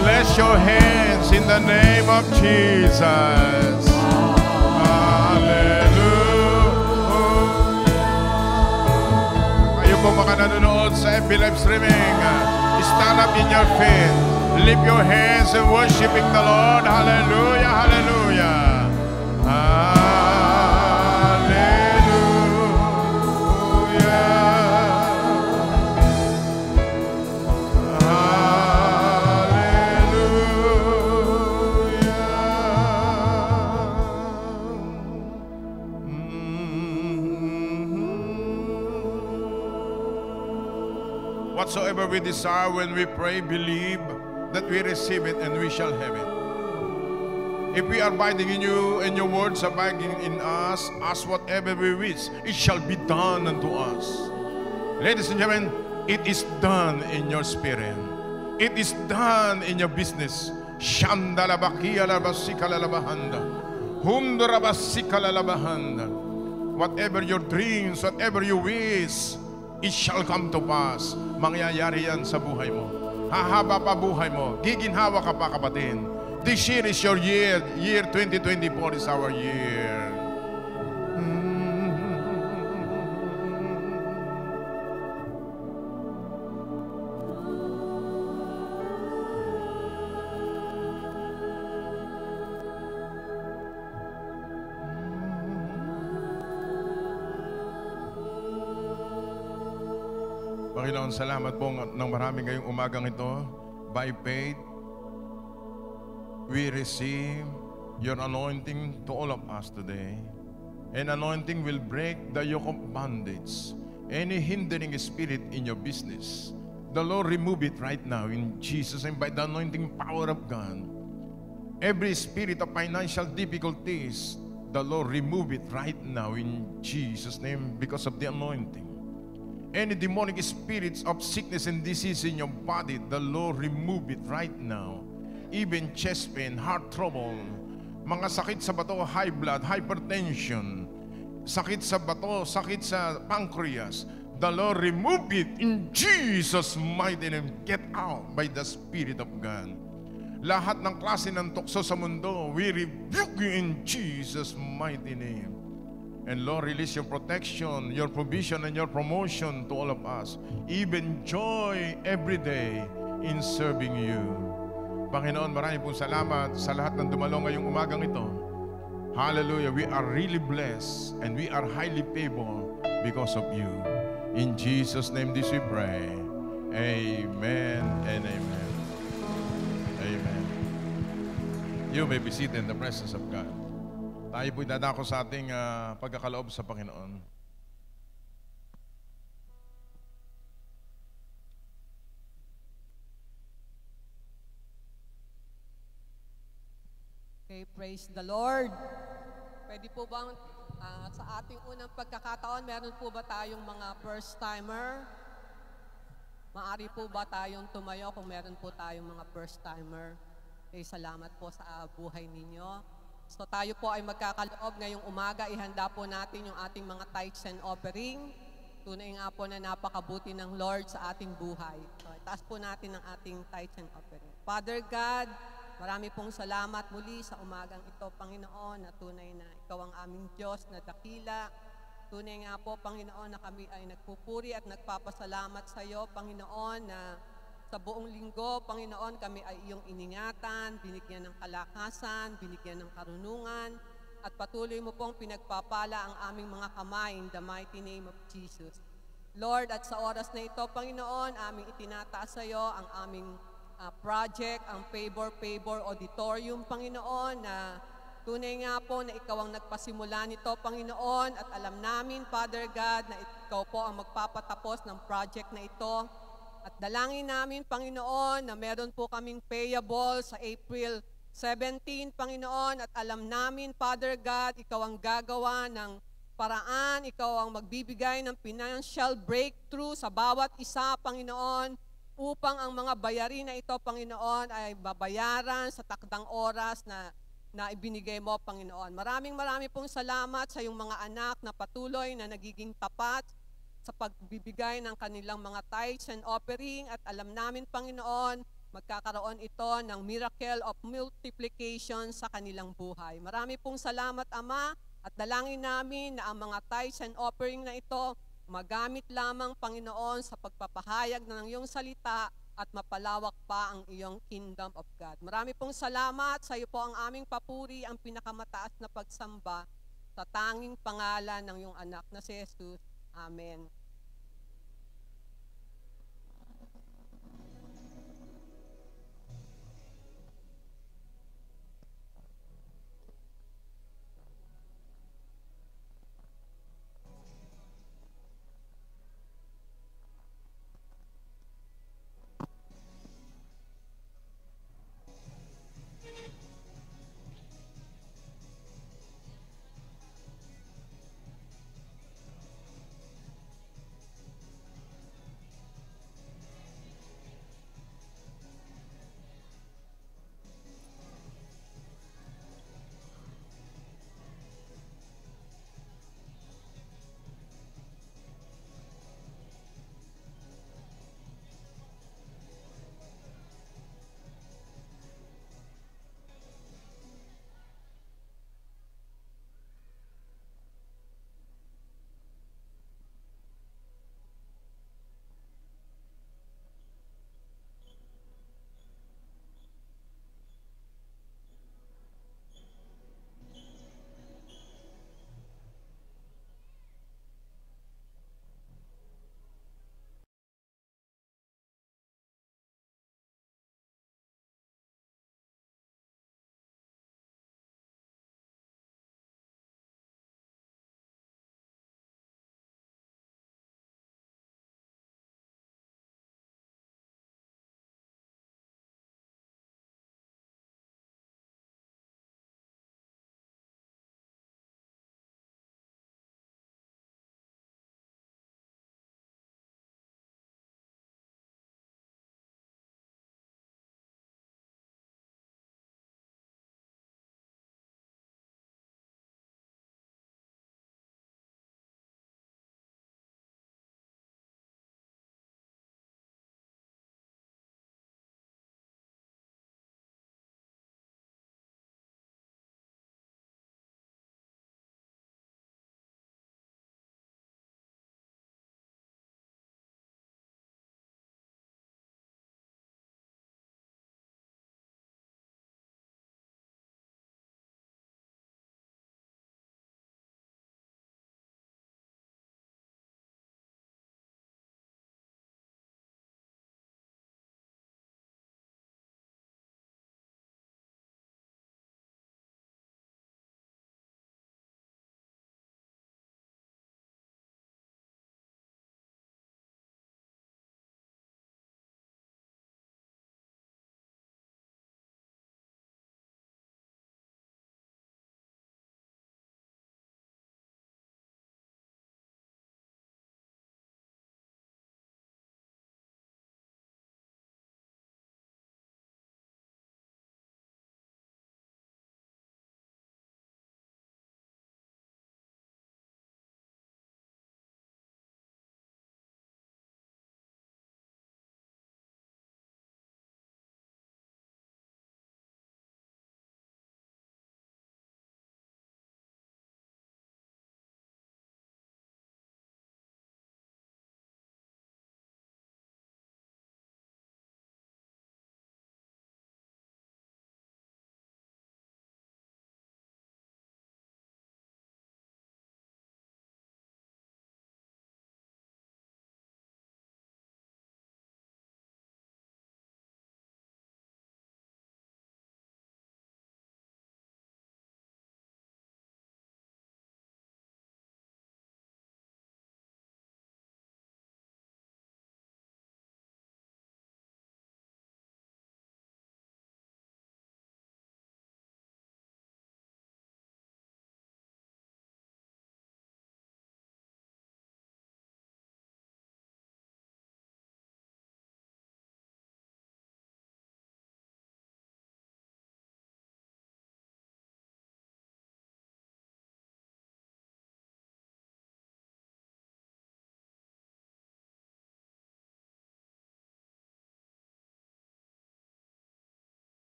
bless your hands in the name of Jesus. Kung mga nanonood sa FB live streaming, stand up in your feet, lift your hands and worshiping the Lord. Hallelujah, hallelujah. Whatsoever we desire when we pray, believe that we receive it and we shall have it. If we are abiding in you and your words abiding in us, ask whatever we wish, it shall be done unto us. Ladies and gentlemen, it is done in your spirit. It is done in your business. Whatever your dreams, whatever you wish, it shall come to pass. Mangyayari yan sa buhay mo. Hahaba pa buhay mo. Giginhawa ka pa, kapatid. This year is your year. Year 2024 is our year. Panginoon, salamat po ng marami ngayong umagang ito. By faith, we receive your anointing to all of us today. And anointing will break the yoke of bondage. Any hindering spirit in your business, the Lord remove it right now in Jesus' name by the anointing power of God. Every spirit of financial difficulties, the Lord remove it right now in Jesus' name because of the anointing. Any demonic spirits of sickness and disease in your body, the Lord remove it right now. Even chest pain, heart trouble, mga sakit sa bato, high blood, hypertension, sakit sa bato, sakit sa pancreas, the Lord remove it in Jesus' mighty name. Get out by the Spirit of God. Lahat ng klase ng tukso sa mundo, we rebuke you in Jesus' mighty name. And Lord, release your protection, your provision, and your promotion to all of us. Even joy every day in serving you. Panginoon, maraming pong salamat sa lahat ng dumalo ngayong umagang ito. Hallelujah. We are really blessed and we are highly favored because of you. In Jesus' name this we pray. Amen and amen. Amen. You may be seated in the presence of God. Tayo po'y dadako sa ating pagkakaloob sa Panginoon. Okay, praise the Lord. Pwede po bang sa ating unang pagkakataon, meron po ba tayong mga first-timer? Maari po ba tayong tumayo kung meron po tayong mga first-timer? Okay, salamat po sa buhay ninyo. So tayo po ay magkakaloob ngayong umaga. Ihanda po natin yung ating mga tithes and offering. Tunay nga po na napakabuti ng Lord sa ating buhay. So itaas po natin ang ating tithes and offering. Father God, marami pong salamat muli sa umagang ito, Panginoon, na tunay na Ikaw ang aming Diyos na dakila. Tunay nga po, Panginoon, na kami ay nagpupuri at nagpapasalamat sa iyo, Panginoon, na sa buong linggo, Panginoon, kami ay iyong iningatan, binigyan ng kalakasan, binigyan ng karunungan, at patuloy mo pong pinagpapala ang aming mga kamay in the mighty name of Jesus. Lord, at sa oras na ito, Panginoon, aming itinataas sa iyo ang aming project, ang Favor Auditorium, Panginoon, na tunay nga po na Ikaw ang nagpasimula nito, Panginoon, at alam namin, Father God, na Ikaw po ang magpapatapos ng project na ito. At dalangin namin, Panginoon, na meron po kaming payable sa April 17, Panginoon, at alam namin, Father God, Ikaw ang gagawa ng paraan, Ikaw ang magbibigay ng financial breakthrough sa bawat isa, Panginoon, upang ang mga bayarin na ito, Panginoon, ay babayaran sa takdang oras na ibinigay mo, Panginoon. Maraming pong salamat sa iyong mga anak na patuloy na nagiging tapat sa pagbibigay ng kanilang mga tithes and offering, at alam namin, Panginoon, magkakaroon ito ng miracle of multiplication sa kanilang buhay. Marami pong salamat, Ama, at dalangin namin na ang mga tithes and offering na ito magamit lamang, Panginoon, sa pagpapahayag ng iyong salita at mapalawak pa ang iyong kingdom of God. Marami pong salamat. Sa iyo po ang aming papuri, ang pinakamataas na pagsamba sa tanging pangalan ng iyong anak na si Jesus. Amen.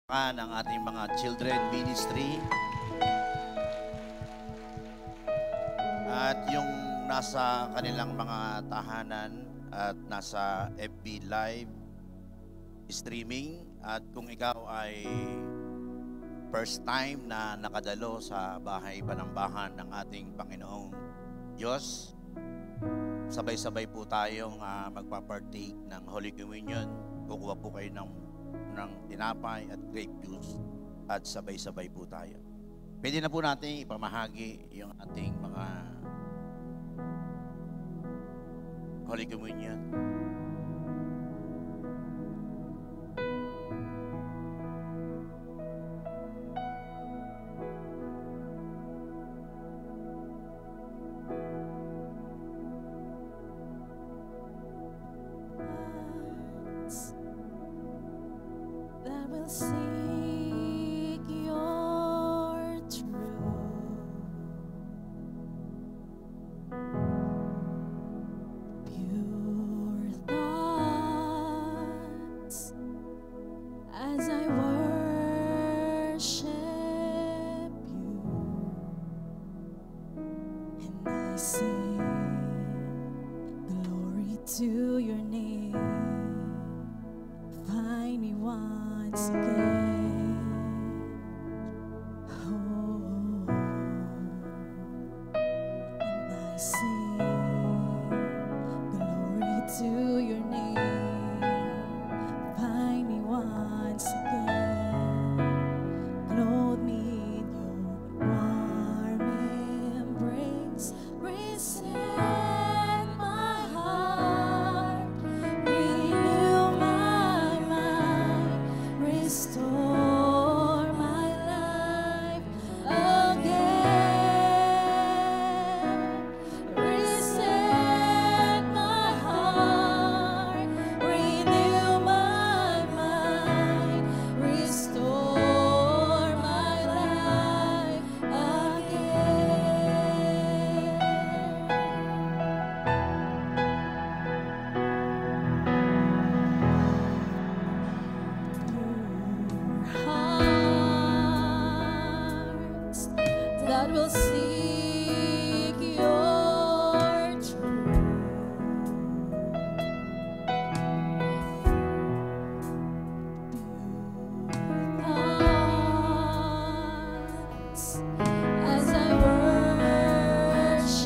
ng ating mga children ministry at yung nasa kanilang mga tahanan at nasa FB live streaming, at kung ikaw ay first time na nakadalo sa bahay panambahan ng ating Panginoong Diyos, sabay-sabay po tayong magpapartake ng Holy Communion. Kukuha po kayo ng tinapay at grape juice at sabay-sabay po tayo. Pwede na po natin ipamahagi yung ating mga Holy Communion. That will seek your truth, pure thoughts, as I worship you, and I sing glory to your name. Find me once again. Oh, and I sing glory to your name. Find me once again. Clothe me in your warm embrace. Reset my heart. Renew my mind. Restore my life again. Reset my heart. Renew my mind. Restore my life hearts that will seek your truth, thoughts as I worship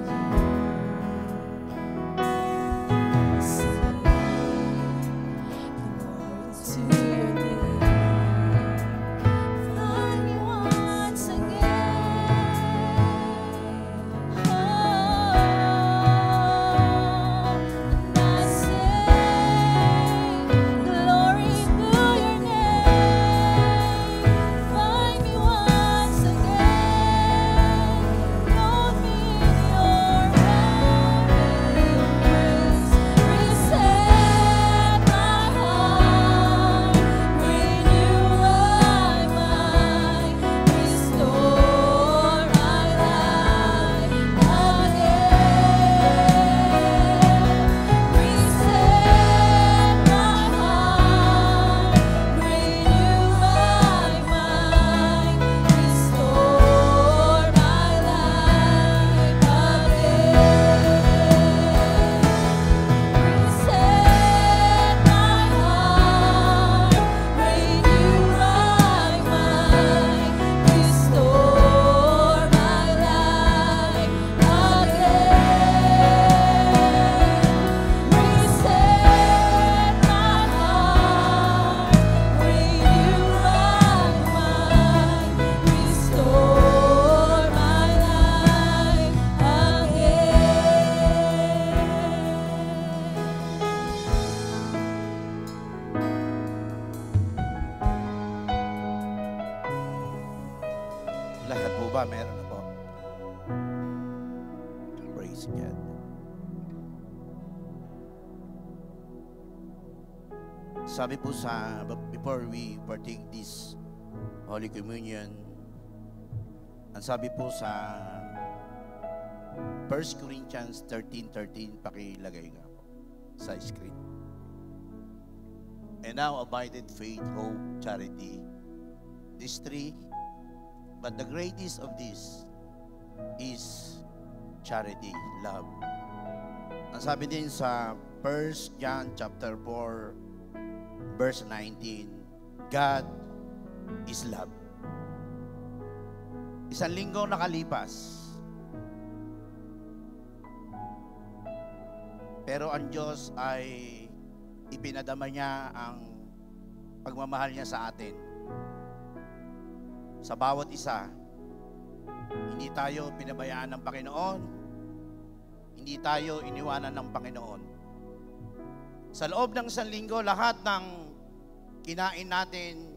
you. To your name. Find me once again. And I sing glory to your name. Find me once again. Clothe me in your embrace. Reset my heart. Renew my mind. Restore my life again. Reset my heart. Renew my mind. Restore my life again. Reset my heart. Renew my mind. Restore my life again. Reset my heart. Renew my mind. Restore my life Lahat po ba? Meron na po. Praise God. Sabi po before we partake this Holy Communion, ang sabi po sa 1 Corinthians 13:13, pakilagay nga po sa screen. And now abided faith, hope, charity. These three. But the greatest of these is charity, love. Ang sabi din sa 1 John chapter 4, verse 19, God is love. Isang linggo nakalipas, pero ang Diyos ay ipinadama niya ang pagmamahal niya sa atin. Sa bawat isa, hindi tayo pinabayaan ng Panginoon, hindi tayo iniwanan ng Panginoon. Sa loob ng isang linggo, lahat ng kinain natin,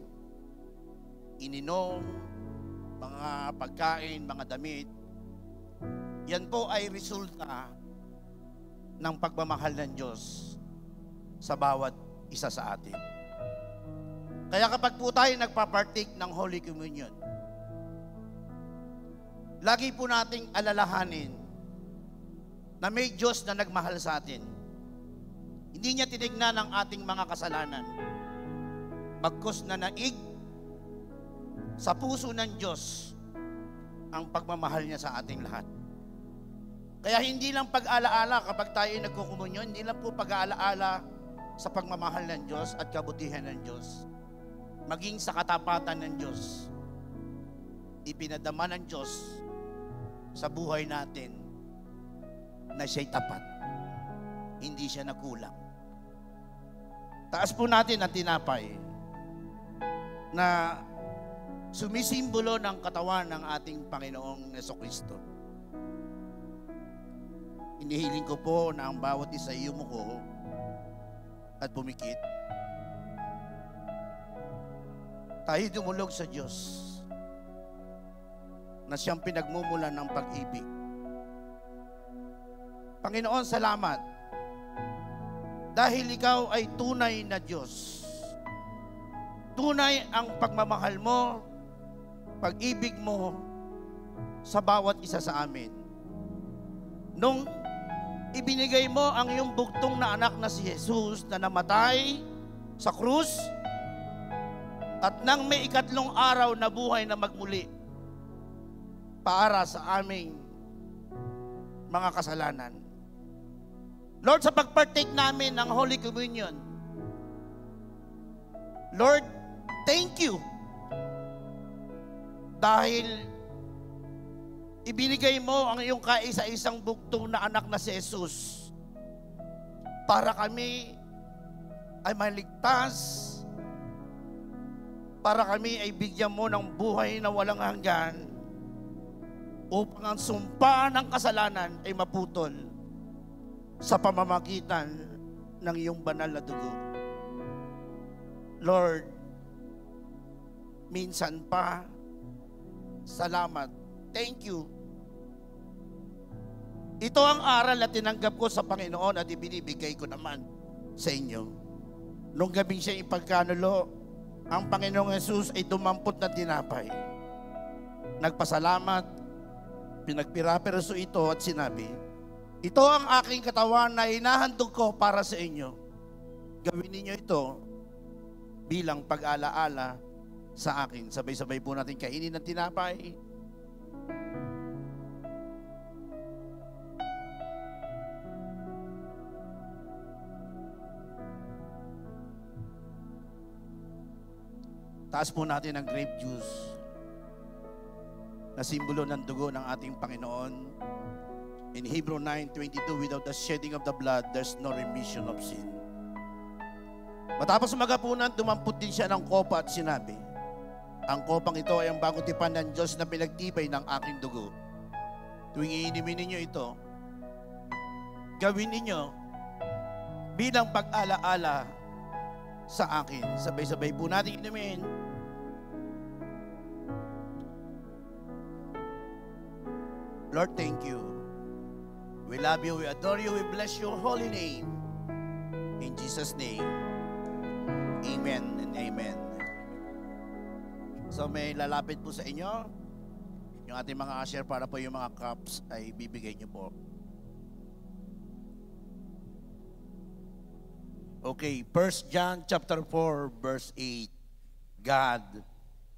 ininom, mga pagkain, mga damit, yan po ay resulta ng pagmamahal ng Diyos sa bawat isa sa atin. Kaya kapag po tayo nagpapartake ng Holy Communion, lagi po nating alalahanin na may Diyos na nagmahal sa atin. Hindi niya tinignan ang ating mga kasalanan. Bagkus na naig sa puso ng Diyos ang pagmamahal niya sa ating lahat. Kaya hindi lang pag-alaala kapag tayo nagkukumunyon, hindi lang po pag-alaala sa pagmamahal ng Diyos at kabutihan ng Diyos. Maging sa katapatan ng Diyos. Ipinadama ng Diyos sa buhay natin na siya'y tapat. Hindi siya nakulang. Taas po natin ang tinapay na sumisimbolo ng katawan ng ating Panginoong Jesucristo. Inihiling ko po na ang bawat isa yumuko at pumikit. Tayo dumulog sa Diyos na siyang pinagmumulan ng pag-ibig. Panginoon, salamat dahil ikaw ay tunay na Diyos. Tunay ang pagmamahal mo, pag-ibig mo sa bawat isa sa amin. Nung ibinigay mo ang iyong bugtong na anak na si Jesus na namatay sa krus, at nang may ikatlong araw na buhay na magmuli para sa aming mga kasalanan. Lord, sa pagpartake namin ng Holy Communion, Lord, thank you dahil ibinigay mo ang iyong kaisa-isang bugtong na anak na si Jesus para kami ay maligtas, para kami ay bigyan mo ng buhay na walang hanggan, upang ang sumpa ng kasalanan ay maputol sa pamamagitan ng iyong banal na dugo. Lord, minsan pa, salamat. Thank you. Ito ang aral na tinanggap ko sa Panginoon at ibinibigay ko naman sa inyo. Nung gabing siya ipagkanulo, ang Panginoong Jesus ay dumampot na tinapay. Nagpasalamat, pinagpira-piraso ito at sinabi, ito ang aking katawan na hinahandog ko para sa inyo. Gawin ninyo ito bilang pag-alaala sa akin. Sabay-sabay po natin kainin ng tinapay. Taas po natin ang grape juice na simbolo ng dugo ng ating Panginoon. In Hebrew 9:22, without the shedding of the blood, there's no remission of sin. Matapos magapunan, dumampot din siya ng kopa at sinabi, ang kopang ito ay ang bagong tipan ng Diyos na pinagtibay ng aking dugo. Tuwing iinimin ninyo ito, gawin ninyo bilang pag-alaala sa akin. Sabay-sabay po natin inumin. Lord, thank you. We love you, we adore you, we bless your holy name. In Jesus' name, amen and amen. So may lalapit po sa inyo. Yung ating mga usher para po yung mga cups ay bibigay niyo po. Okay, 1 John chapter 4 verse 8. God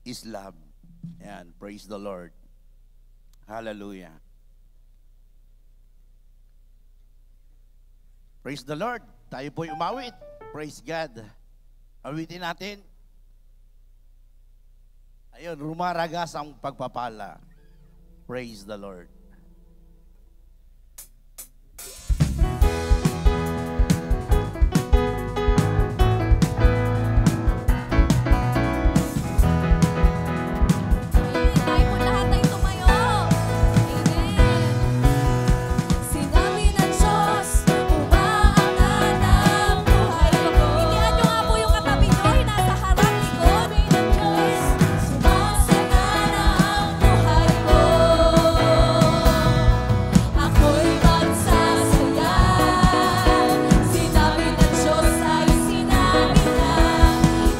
is love. Yan, praise the Lord. Hallelujah. Praise the Lord. Tayo po'y umawit. Praise God. Awitin natin. Ayun, rumaragas ang pagpapala. Praise the Lord. Tayo po lahat ay tumayo. Amen. Sinabi ng Diyos, umaangat ang buhay ko. Itihan niyo nga po yung katabi niyo, yung nasa harap likod. Sinabi ng Diyos, sumasagana ang buhay ko. Ako'y magsasaya. Sinabi ng Diyos ay sinabi na,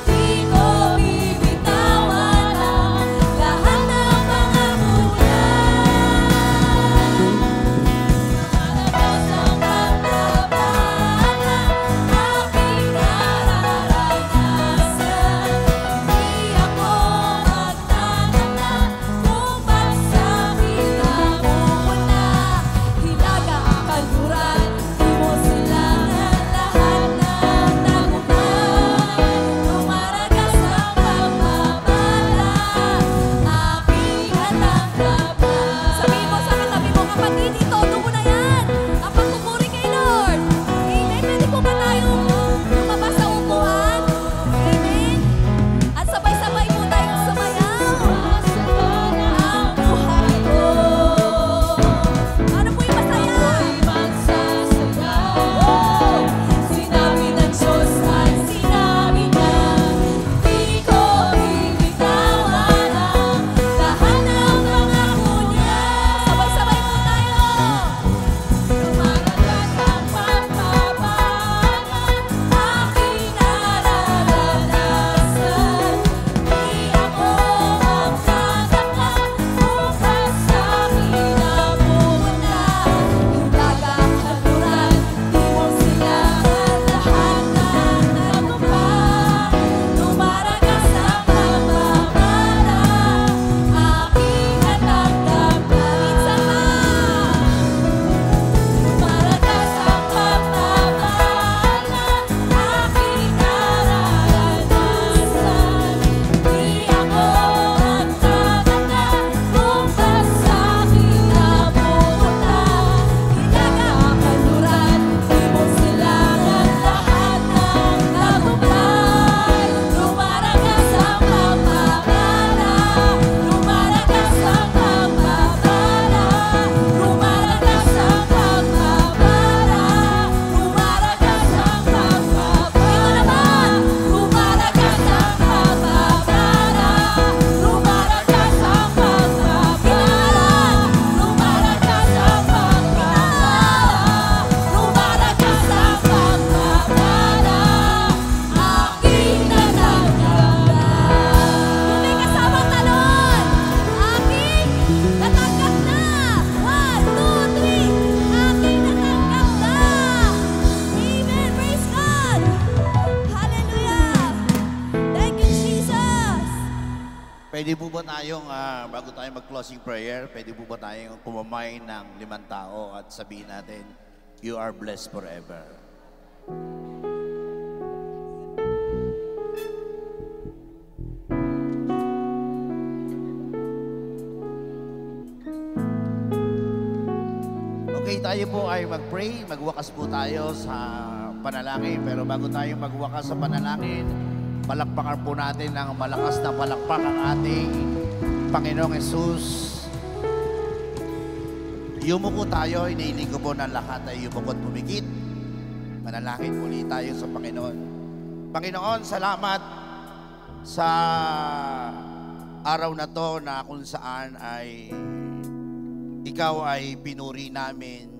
di ko bibitawan ang lahat ng pangako niya. Lumalabas ang pagpapala, aking nararanasan. Di ako magtataka kung pagsakit ang pupunta. Hilaga ang kanluran, di mo silangan lahat ng tagumpay. Lumaragas ang pagpapala, aking natanggapin. Sabihin mo sa katabi mo, kapatid, itodo mo na yan. Ang pagpupuri kay Lord. Amen. Pwede po ba tayong lumabas sa upuan? Amen. At sabay-sabay po tayong sumayaw. Sumasagana ang buhay ko. Ano po yung masaya? Ako'y magsasayaw. Sinabi ng Diyos ay sinabi niya, di ko bibitawan ang lahat ng pangako niya. Sabay-sabay po tayo. Lumaragas ang pagpapala, aking nararanasan. Di ako magtataka kung pagsakit ang pupunta. Hilaga ang kanluran, di mo silangan lahat ng tagumpay. Lumaragas ang pagpapala, aking natanggapin. Minsan pa. Lumaragas ang pagpapala, aking nararanasan. Di ako magtataka kung pagsakit ang pupunta. Hilaga ang kanluran, di mo silangan lahat ng tagumpay. Lumaragas ang pagpapala, lumaragas ang pagpapala, lumaragas ang pagpapala, lumaragas ang pagpapala. Ito naman, lumaragas ang pagpapala, lumaragas ang pagpapala, lumaragas ang pagpapala, lumaragas ang pagpapala, aking natanggap. Kung may kasamang talon, aking natanggap na. 1, 2, 3, aking natanggap na. Amen. Praise God. Hallelujah. Thank you, Jesus. Pwede po ba tayong, bago tayo mag-closing prayer, pwede po ba tayong kumamay ng 5 tao at sabihin natin, you are blessed forever. Okay, tayo po ay mag-pray, magwakas po tayo sa panalangin. Pero bago tayo magwakas sa panalangin, palakpakan po natin ng malakas na palakpak ang ating Panginoong Hesus. Yumuko tayo, iniiling ko po ng lahat ay yumuko at pumikit. Manalangin muli tayo sa Panginoon. Panginoon, salamat sa araw na to na kung saan ay ikaw ay pinuri namin,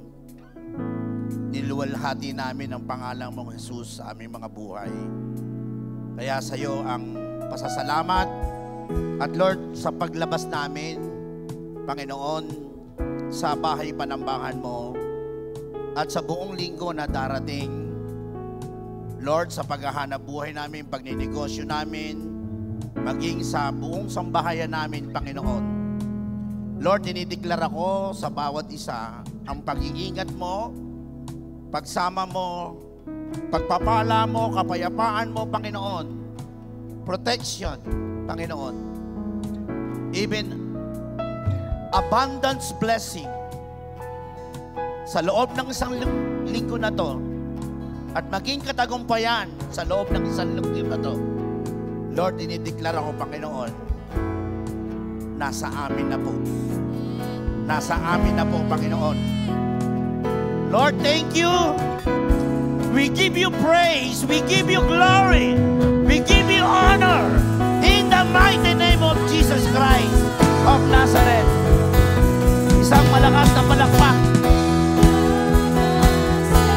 niluwalhati namin ang pangalan mong Jesus sa aming mga buhay. Kaya sa iyo ang pasasalamat at Lord, sa paglabas namin, Panginoon, sa bahay panambangan mo at sa buong linggo na darating, Lord, sa paghahanap buhay namin, pagninegosyo namin, maging sa buong sambahayan namin, Panginoon. Lord, dinideklara ko sa bawat isa ang pag-iingat mo, pagsama mo, pagpapala mo, kapayapaan mo, Panginoon. Protection, Panginoon. Even abundance blessing sa loob ng isang linggo na to at maging katagumpayan sa loob ng isang linggo na to. Lord, dinideklara ko, Panginoon, nasa amin na po. Nasa amin na po, Panginoon. Lord, thank you. We give you praise. We give you glory. We give you honor. In the mighty name of Jesus Christ of Nazareth. Isang malakas na palakpak.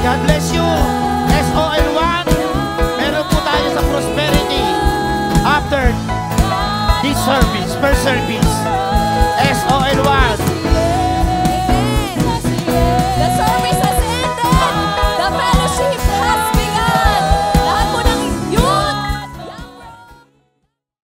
God bless you. SOL1. Meron po tayo sa prosperity. After this service, first service. SOL1. The service